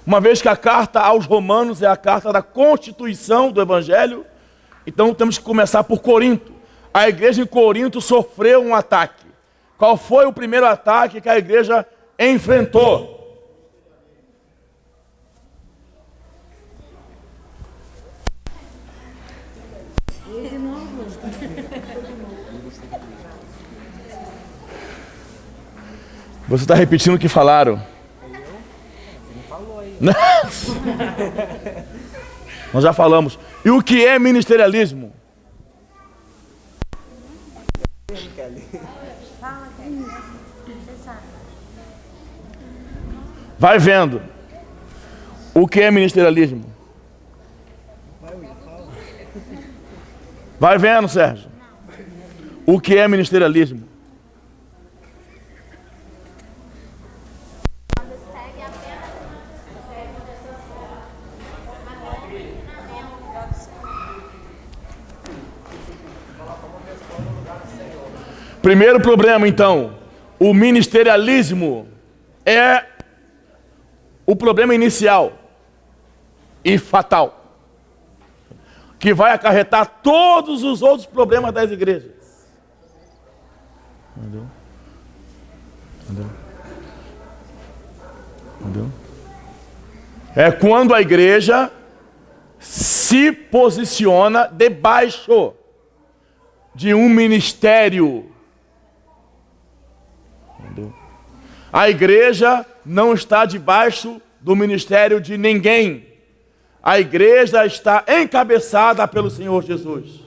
uma vez que a carta aos Romanos é a carta da constituição do Evangelho, então temos que começar por Corinto. A igreja em Corinto sofreu um ataque. Qual foi o primeiro ataque que a igreja enfrentou? Você está repetindo o que falaram? Nós já falamos. E o que é ministerialismo? Vai vendo. O que é ministerialismo? Vai vendo, Sérgio. O que é ministerialismo? Primeiro problema, então, o ministerialismo é o problema inicial e fatal, que vai acarretar todos os outros problemas das igrejas. Entendeu? Entendeu? Entendeu? É quando a igreja se posiciona debaixo de um ministério. Entendeu? A igreja não está debaixo do ministério de ninguém. A igreja está encabeçada pelo Senhor Jesus.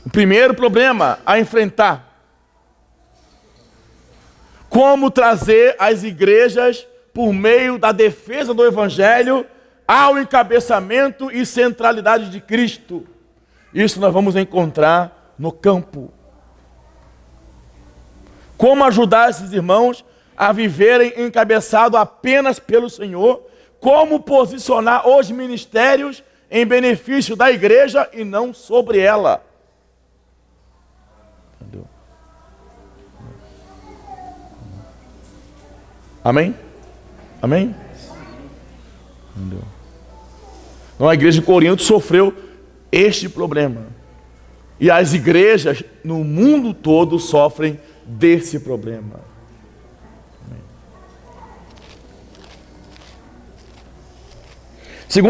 O primeiro problema a enfrentar: como trazer as igrejas, por meio da defesa do Evangelho, ao encabeçamento e centralidade de Cristo. Isso nós vamos encontrar no campo. Como ajudar esses irmãos a viverem encabeçados apenas pelo Senhor? Como posicionar os ministérios em benefício da igreja e não sobre ela? Entendeu? Amém? Amém? Entendeu? Então a igreja de Corinto sofreu este problema. E as igrejas no mundo todo sofrem desse problema. Amém.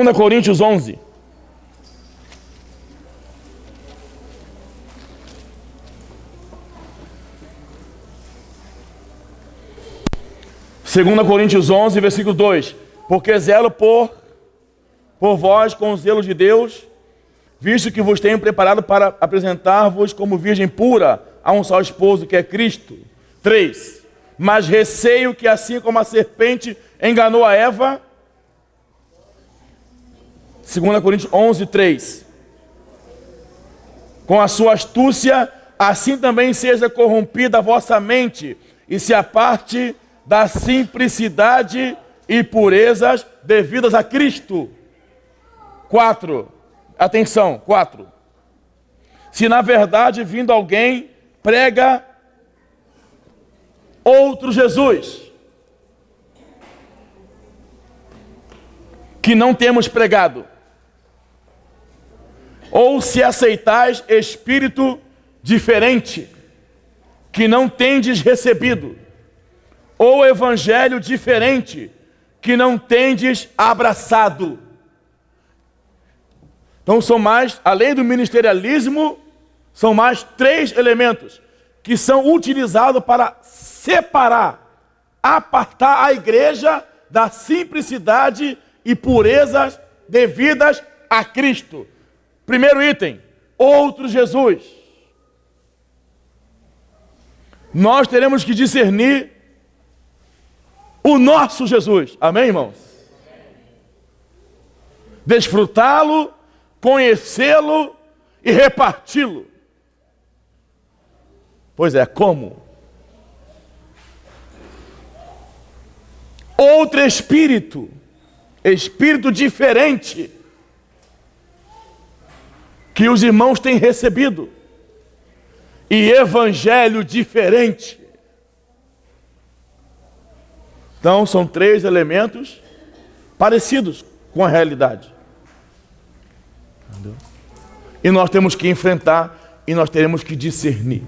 2 Coríntios 11. Segunda Coríntios 11, versículo 2. Porque zelo por vós com o zelo de Deus, visto que vos tenho preparado para apresentar-vos como virgem pura a um só esposo, que é Cristo. 3. Mas receio que, assim como a serpente enganou a Eva, 2 Coríntios 11, 3. Com a sua astúcia, assim também seja corrompida a vossa mente, e se aparte da simplicidade e purezas devidas a Cristo. 4. Atenção, 4. Se na verdade vindo alguém prega outro Jesus, que não temos pregado, ou se aceitais espírito diferente, que não tendes recebido, ou evangelho diferente, que não tendes abraçado. Então são mais, além do ministerialismo, são mais 3 elementos que são utilizados para separar, apartar a igreja da simplicidade e purezas devidas a Cristo. Primeiro item, outro Jesus. Nós teremos que discernir o nosso Jesus. Amém, irmãos? Desfrutá-lo, conhecê-lo e reparti-lo. Pois é, como? Outro espírito, espírito diferente, que os irmãos têm recebido, e evangelho diferente. Então, são 3 elementos parecidos com a realidade. Entendeu? E nós temos que enfrentar e nós teremos que discernir.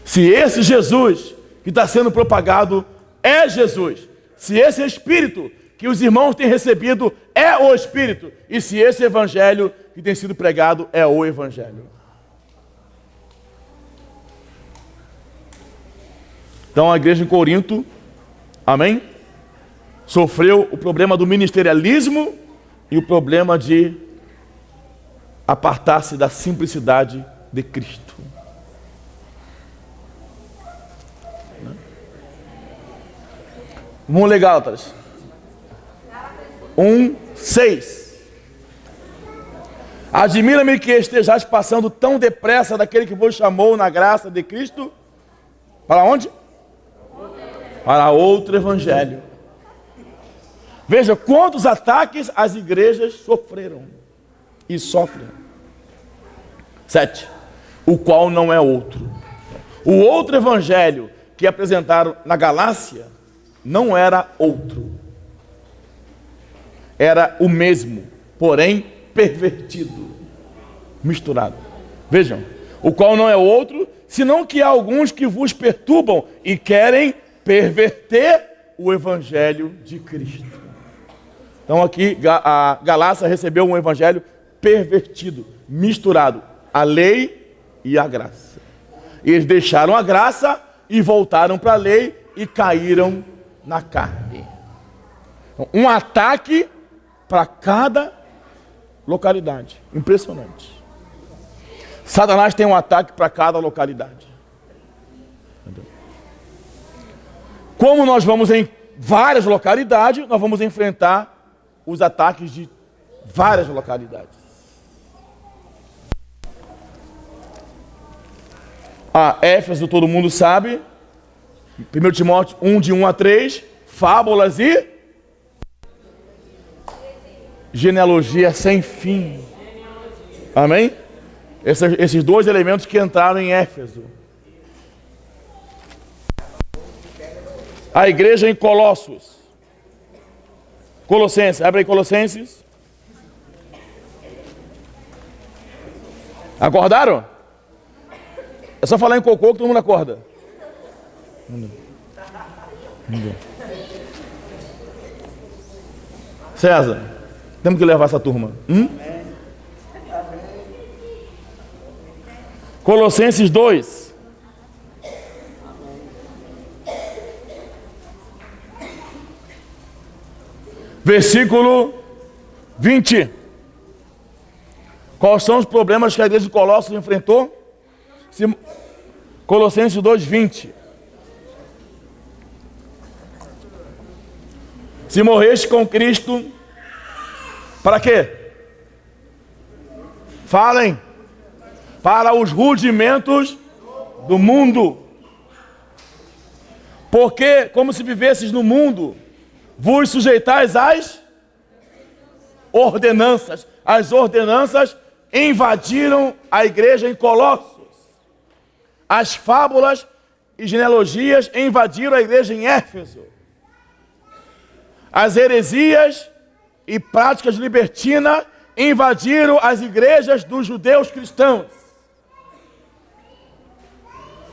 Se esse Jesus que está sendo propagado é Jesus, se esse Espírito que os irmãos têm recebido é o Espírito, e se esse Evangelho que tem sido pregado é o Evangelho. Então a igreja em Corinto, amém? Sofreu o problema do ministerialismo e o problema de apartar-se da simplicidade de Cristo. Vamos ler Gálatas 1:6. Admira-me que estejais passando tão depressa daquele que vos chamou na graça de Cristo. Para onde? Para outro evangelho. Veja quantos ataques as igrejas sofreram e sofrem. 7. O qual não é outro. O outro evangelho que apresentaram na Galácia não era outro. Era o mesmo, porém pervertido, misturado. Vejam, o qual não é outro, senão que há alguns que vos perturbam e querem perverter o evangelho de Cristo. Então aqui a Galácia recebeu um evangelho pervertido, misturado, a lei e a graça. Eles deixaram a graça e voltaram para a lei e caíram na carne. Então, um ataque para cada localidade. Impressionante. Satanás tem um ataque para cada localidade. Entendeu? Como nós vamos em várias localidades, nós vamos enfrentar os ataques de várias localidades. Éfeso, todo mundo sabe. 1 Timóteo 1:1-3, fábulas e genealogia sem fim. Amém? Esses 2 elementos que entraram em Éfeso. A igreja em Colossos. Colossenses, abre aí Colossenses. Acordaram? É só falar em cocô que todo mundo acorda. César, temos que levar essa turma. Colossenses 2. Versículo 20. Quais são os problemas que a igreja de Colossos enfrentou? Colossenses 2:20. Se morreste com Cristo, para quê? Falem. Para os rudimentos do mundo. Porque, como se vivesses no mundo, vos sujeitais às ordenanças. as ordenanças invadiram a igreja em Colossos. As fábulas e genealogias invadiram a igreja em Éfeso. As heresias e práticas libertinas invadiram as igrejas dos judeus cristãos.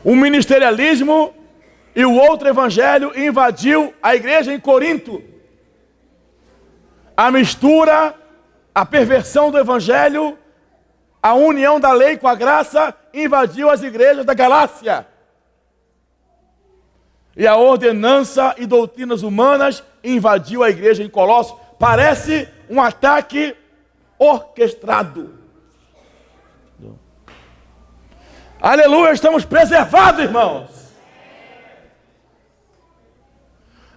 O ministerialismo e o outro evangelho invadiu a igreja em Corinto. A mistura, a perversão do evangelho, a união da lei com a graça invadiu as igrejas da Galácia. E a ordenança e doutrinas humanas invadiu a igreja em Colossos. Parece um ataque orquestrado. Aleluia, estamos preservados, irmãos.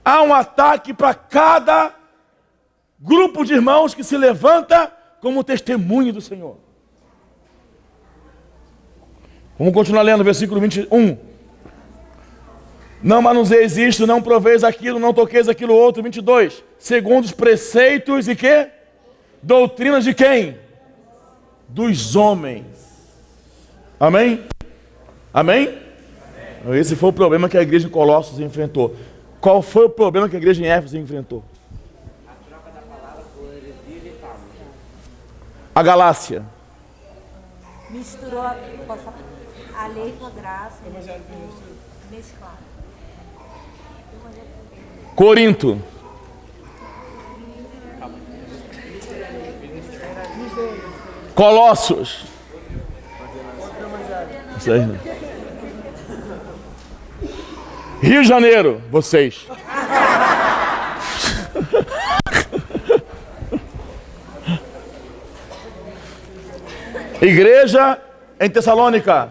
Há um ataque para cada grupo de irmãos que se levanta como testemunho do Senhor. Vamos continuar lendo o versículo 21. Não manuseis isto, não proveis aquilo, não toqueis aquilo outro. 22. Segundo os preceitos e quê? Doutrinas de quem? Dos homens. Amém? Amém? Esse foi o problema que a igreja de Colossos enfrentou. Qual foi o problema que a igreja em Éfeso enfrentou? A troca da palavra por heresia e fábula. A Galácia. Misturou a lei com a graça. Mesclado. Corinto. Colossos. Isso aí. Rio de Janeiro, vocês. Igreja em Tessalônica.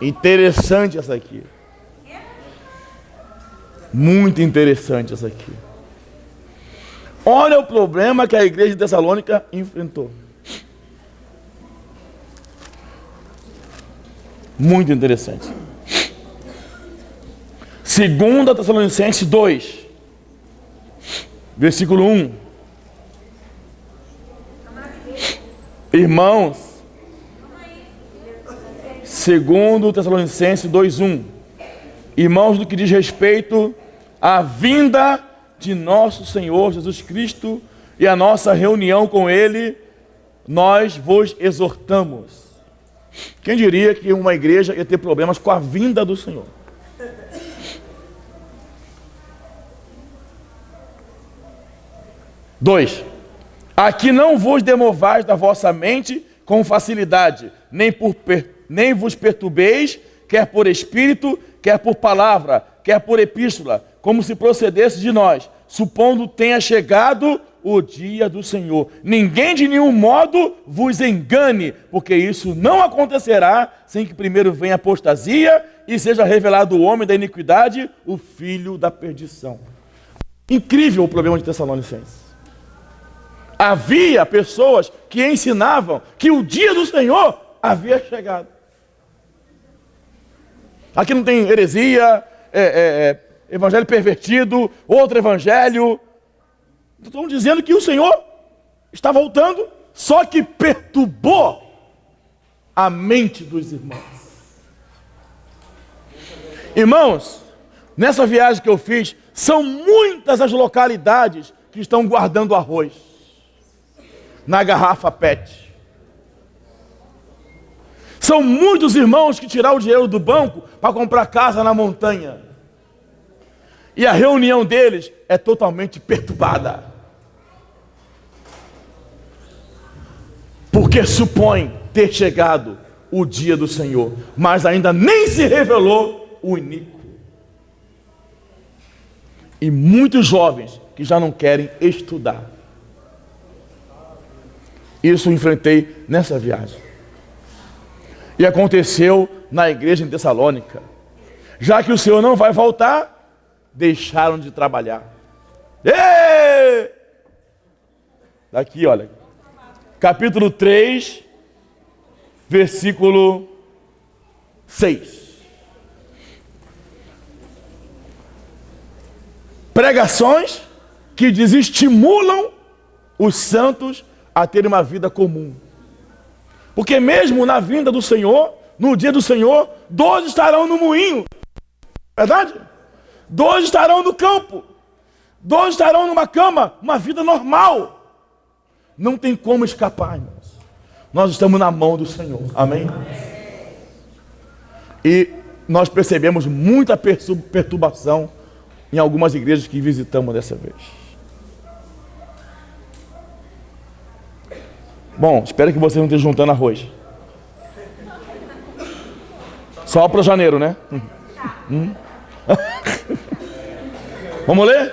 Interessante essa aqui. Muito interessante essa aqui. Olha o problema que a igreja de Tessalônica enfrentou. Muito interessante. 2 Tessalonicenses 2, versículo 1. Irmãos, 2 Tessalonicenses 2:1. Irmãos, no que diz respeito à vinda de nosso Senhor Jesus Cristo e a nossa reunião com Ele, nós vos exortamos. Quem diria que uma igreja ia ter problemas com a vinda do Senhor? Dois. Aqui não vos demovais da vossa mente com facilidade, nem vos perturbeis, quer por espírito, quer por palavra, quer por epístola, como se procedesse de nós, supondo tenha chegado o dia do Senhor. Ninguém de nenhum modo vos engane, porque isso não acontecerá sem que primeiro venha a apostasia e seja revelado o homem da iniquidade, o filho da perdição. Incrível o problema de Tessalonicenses. Havia pessoas que ensinavam que o dia do Senhor havia chegado. Aqui não tem heresia, evangelho pervertido, outro evangelho. Estão dizendo que o Senhor está voltando, só que perturbou a mente dos irmãos. Irmãos, nessa viagem que eu fiz, são muitas as localidades que estão guardando arroz na garrafa PET. São muitos irmãos que tiraram o dinheiro do banco para comprar casa na montanha. E a reunião deles é totalmente perturbada. Porque supõe ter chegado o dia do Senhor, mas ainda nem se revelou o iníquo. E muitos jovens que já não querem estudar. Isso eu enfrentei nessa viagem. E aconteceu na igreja em Tessalônica. Já que o Senhor não vai voltar, deixaram de trabalhar. Êêê! Daqui, olha. Capítulo 3, versículo 6. Pregações que desestimulam os santos a terem uma vida comum. Porque mesmo na vinda do Senhor, no dia do Senhor, 12 estarão no moinho. Verdade? 12 estarão no campo. 12 estarão numa cama, uma vida normal. Não tem como escapar, irmãos. Nós estamos na mão do Senhor. Amém? E nós percebemos muita perturbação em algumas igrejas que visitamos dessa vez. Bom, espero que vocês não estejam juntando arroz. Só para janeiro, né? Vamos ler?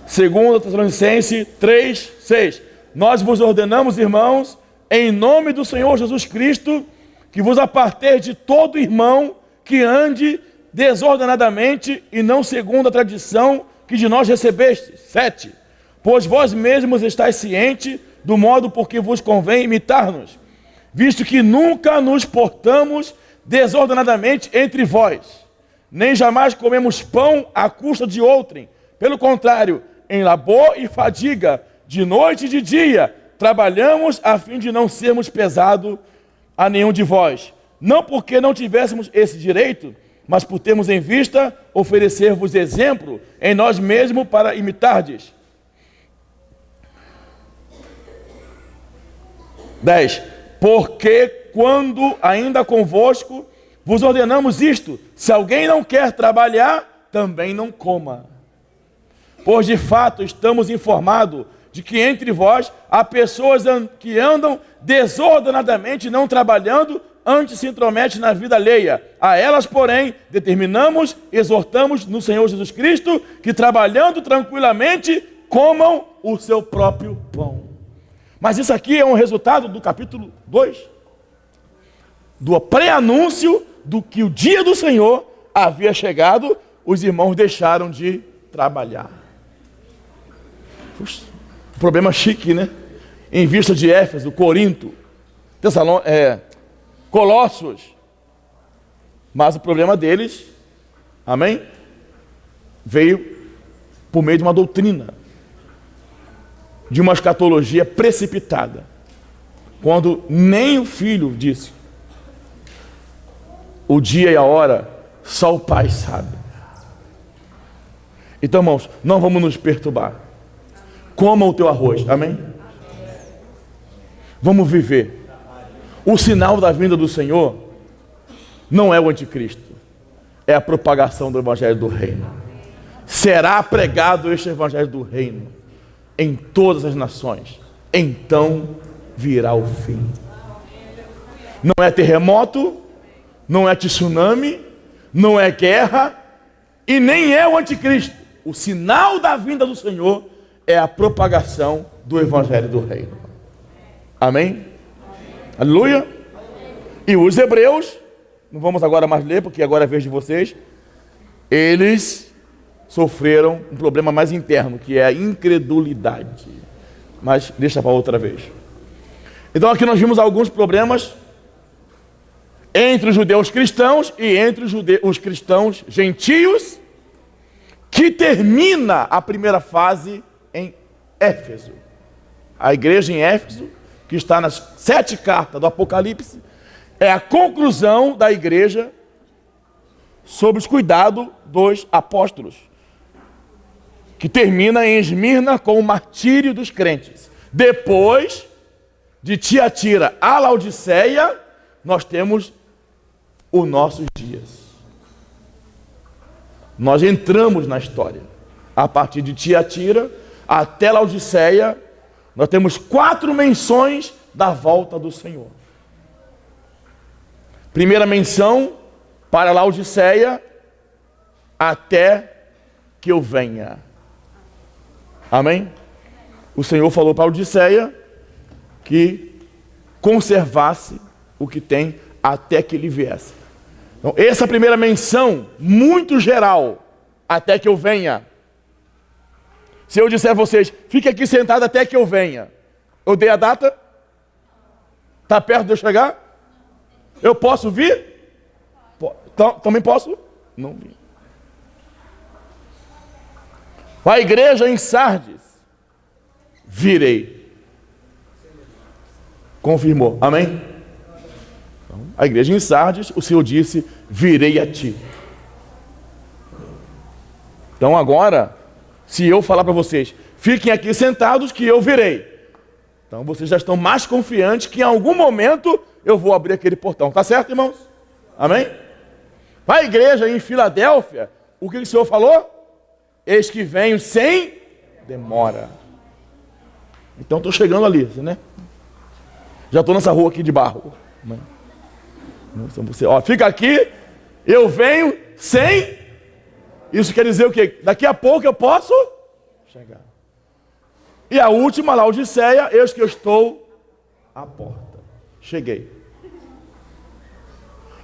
2 Tessalonicenses 3:6. Nós vos ordenamos, irmãos, em nome do Senhor Jesus Cristo, que vos aparteis de todo irmão que ande desordenadamente e não segundo a tradição que de nós recebestes. 7. Pois vós mesmos estáis cientes do modo por que vos convém imitar-nos, visto que nunca nos portamos desordenadamente entre vós, nem jamais comemos pão à custa de outrem. Pelo contrário, em labor e fadiga, de noite e de dia, trabalhamos a fim de não sermos pesados a nenhum de vós. Não porque não tivéssemos esse direito, mas por termos em vista oferecer-vos exemplo em nós mesmos para imitardes. 10. Porque quando ainda convosco vos ordenamos isto: se alguém não quer trabalhar, também não coma. Pois de fato estamos informados de que entre vós há pessoas que andam desordenadamente, não trabalhando, antes se intrometem na vida alheia. A elas, porém, determinamos, exortamos no Senhor Jesus Cristo, que trabalhando tranquilamente, comam o seu próprio pão. Mas isso aqui é um resultado do capítulo 2, do pré-anúncio do que o dia do Senhor havia chegado, os irmãos deixaram de trabalhar. Puxa, problema chique, né? Em vista de Éfeso, Corinto, Colossos. Mas o problema deles, amém? Veio por meio de uma doutrina, de uma escatologia precipitada, quando nem o Filho disse. O dia e a hora, só o Pai sabe. Então, irmãos, não vamos nos perturbar. Coma o teu arroz, amém? Vamos viver. O sinal da vinda do Senhor não é o anticristo, é a propagação do evangelho do reino. Será pregado este evangelho do reino em todas as nações, então virá o fim. Não é terremoto, não é tsunami, não é guerra e nem é o anticristo. O sinal da vinda do Senhor é a propagação do evangelho do reino. Amém? Aleluia? E os hebreus, não vamos agora mais ler, porque agora é a vez de vocês, eles sofreram um problema mais interno, que é a incredulidade. Mas deixa para outra vez. Então aqui nós vimos alguns problemas entre os judeus cristãos e entre os cristãos gentios, que termina a primeira fase em Éfeso. A igreja em Éfeso, que está nas 7 cartas do Apocalipse, é a conclusão da igreja sob os cuidados dos apóstolos, que termina em Esmirna com o martírio dos crentes. Depois de Tiatira a Laodiceia, nós temos os nossos dias. Nós entramos na história. A partir de Tiatira até Laodiceia, nós temos 4 menções da volta do Senhor. Primeira menção para Laodiceia: até que eu venha. Amém? O Senhor falou para Laodiceia que conservasse o que tem até que ele viesse. Então, essa primeira menção, muito geral, até que eu venha. Se eu disser a vocês, fique aqui sentado até que eu venha, eu dei a data? Está perto de eu chegar? Eu posso vir? Também posso? Não vir. A igreja em Sardes virei. Confirmou. Amém? Então, a igreja em Sardes, o Senhor disse, virei a ti. Então agora, se eu falar para vocês, fiquem aqui sentados que eu virei. Então vocês já estão mais confiantes que em algum momento eu vou abrir aquele portão. Tá certo, irmãos? Amém? Para a igreja em Filadélfia, o que o Senhor falou? Eis que venho sem demora. Então estou chegando ali, né? Já estou nessa rua aqui de barro. Então, você, ó, fica aqui, eu venho sem. Isso quer dizer o quê? Daqui a pouco eu posso chegar. E a última, Laodiceia, eis que eu estou à porta. Cheguei.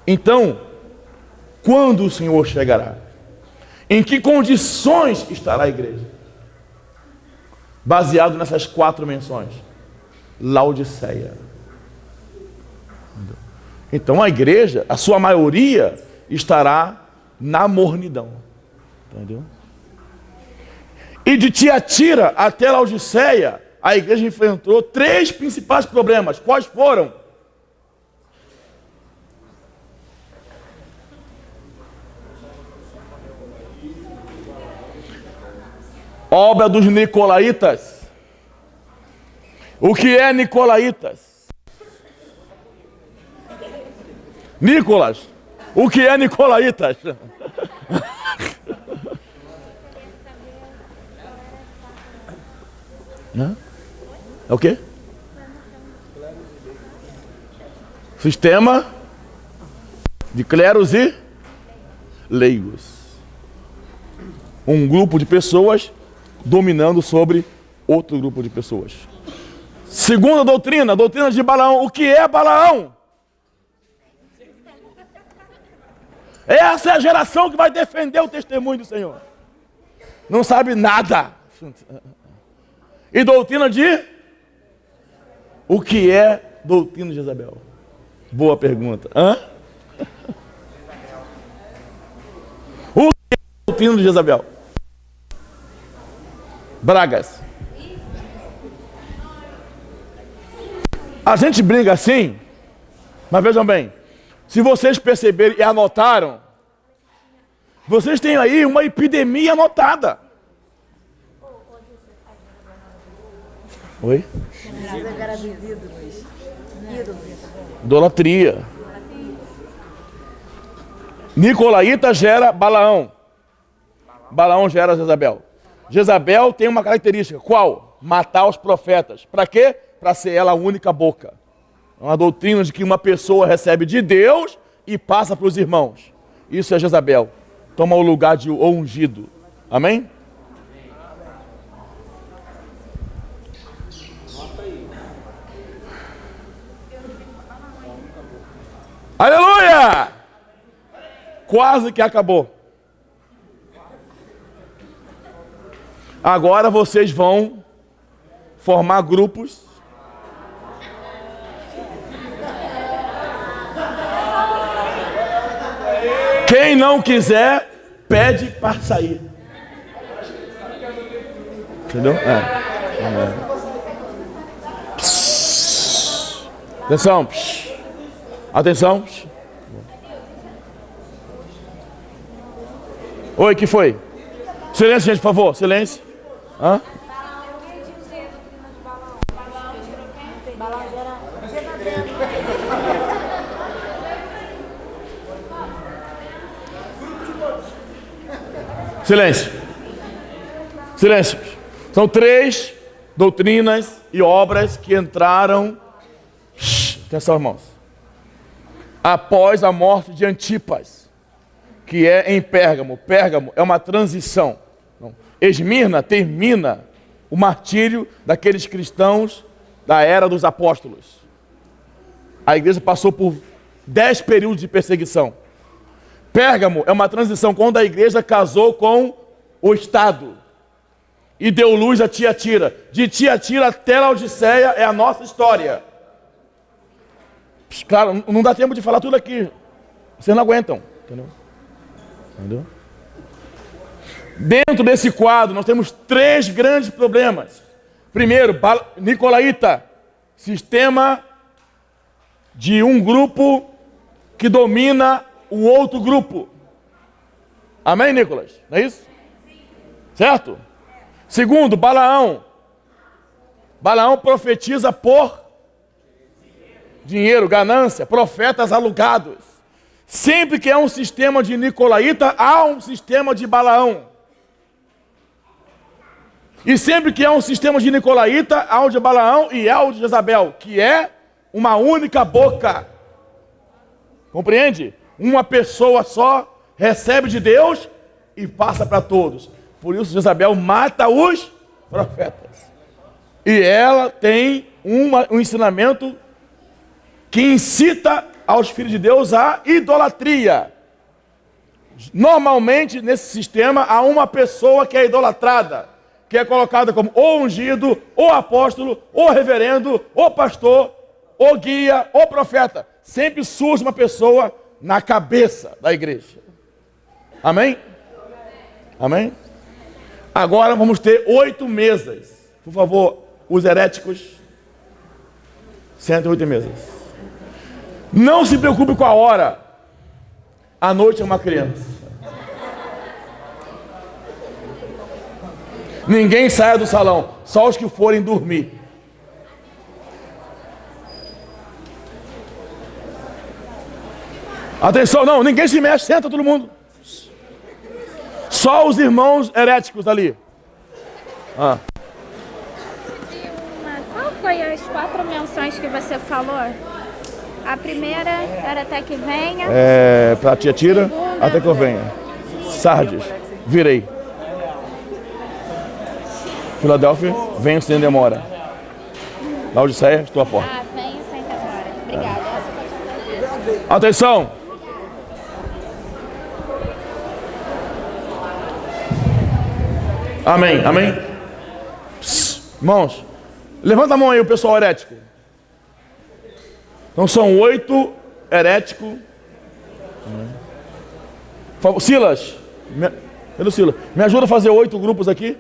Então, quando o Senhor chegará? Em que condições estará a igreja? Baseado nessas 4 menções. Laodiceia. Então a igreja, a sua maioria, estará na mornidão. Entendeu? E de Tiatira até Laodiceia, a igreja enfrentou 3 principais problemas. Quais foram? Obra dos Nicolaítas. O que é Nicolaítas? Nicolas, o que é Nicolaítas? É o quê? Sistema de cleros e leigos. Um grupo de pessoas dominando sobre outro grupo de pessoas. Segunda doutrina, a doutrina de Balaão. O que é Balaão? Essa é a geração que vai defender o testemunho do Senhor. Não sabe nada. E doutrina de? O que é doutrina de Jezabel? Boa pergunta. O que é doutrina de Jezabel? Bragas. A gente briga assim, mas vejam bem, se vocês perceberem e anotaram, vocês têm aí uma epidemia anotada. Oi? Idolatria. Nicolaíta gera Balaão. Balaão gera Jezabel. Jezabel tem uma característica. Qual? Matar os profetas. Para quê? Para ser ela a única boca. É uma doutrina de que uma pessoa recebe de Deus e passa para os irmãos. Isso é Jezabel. Toma o lugar de ungido. Amém? Aleluia! Quase que acabou. Agora vocês vão formar grupos. Quem não quiser, pede para sair. Entendeu? Atenção. Atenção. Oi, que foi? Silêncio, gente, por favor. Silêncio. Hã? Silêncio. Silêncio. São 3 doutrinas e obras que entraram. Atenção, irmãos. Após a morte de Antipas, que é em Pérgamo. Pérgamo é uma transição. Esmirna termina o martírio daqueles cristãos da era dos apóstolos. A igreja passou por 10 períodos de perseguição. Pérgamo é uma transição quando a igreja casou com o Estado e deu luz a Tiatira. De Tiatira até Laodiceia é a nossa história. Claro, não dá tempo de falar tudo aqui. Vocês não aguentam. Entendeu? Dentro desse quadro, nós temos 3 grandes problemas. Primeiro, nicolaíta, sistema de um grupo que domina o outro grupo. Amém, Nicolas? Não é isso? Certo? Segundo, Balaão. Balaão profetiza por dinheiro, ganância, profetas alugados. Sempre que é um sistema de nicolaíta, há um sistema de Balaão. E sempre que é um sistema de nicolaíta, há o de Balaão e há o de Jezabel, que é uma única boca. Compreende? Uma pessoa só recebe de Deus e passa para todos. Por isso Jezabel mata os profetas. E ela tem um ensinamento que incita aos filhos de Deus a idolatria. Normalmente, nesse sistema, há uma pessoa que é idolatrada, que é colocada como ou ungido, ou apóstolo, ou reverendo, ou pastor, ou guia, ou profeta. Sempre surge uma pessoa na cabeça da igreja. Amém? Amém? Agora vamos ter 8 mesas. Por favor, os heréticos, sentem 8 mesas. Não se preocupe com a hora. À noite é uma criança. Ninguém saia do salão, só os que forem dormir. Atenção, não, ninguém se mexe, senta todo mundo. Só os irmãos heréticos ali. Qual foi as 4 menções que você falou? A primeira era até que venha. Para tia Tira, até que eu venha. Sardes, virei. Filadélfia, venho sem demora. Laodiceia, estou à porta. Venho sem demora. Obrigada. Essa foi a Atenção! Amém, amém? Psst, irmãos, levanta a mão aí o pessoal herético. Então são 8 heréticos. Silas, Silas, me ajuda a fazer 8 grupos aqui.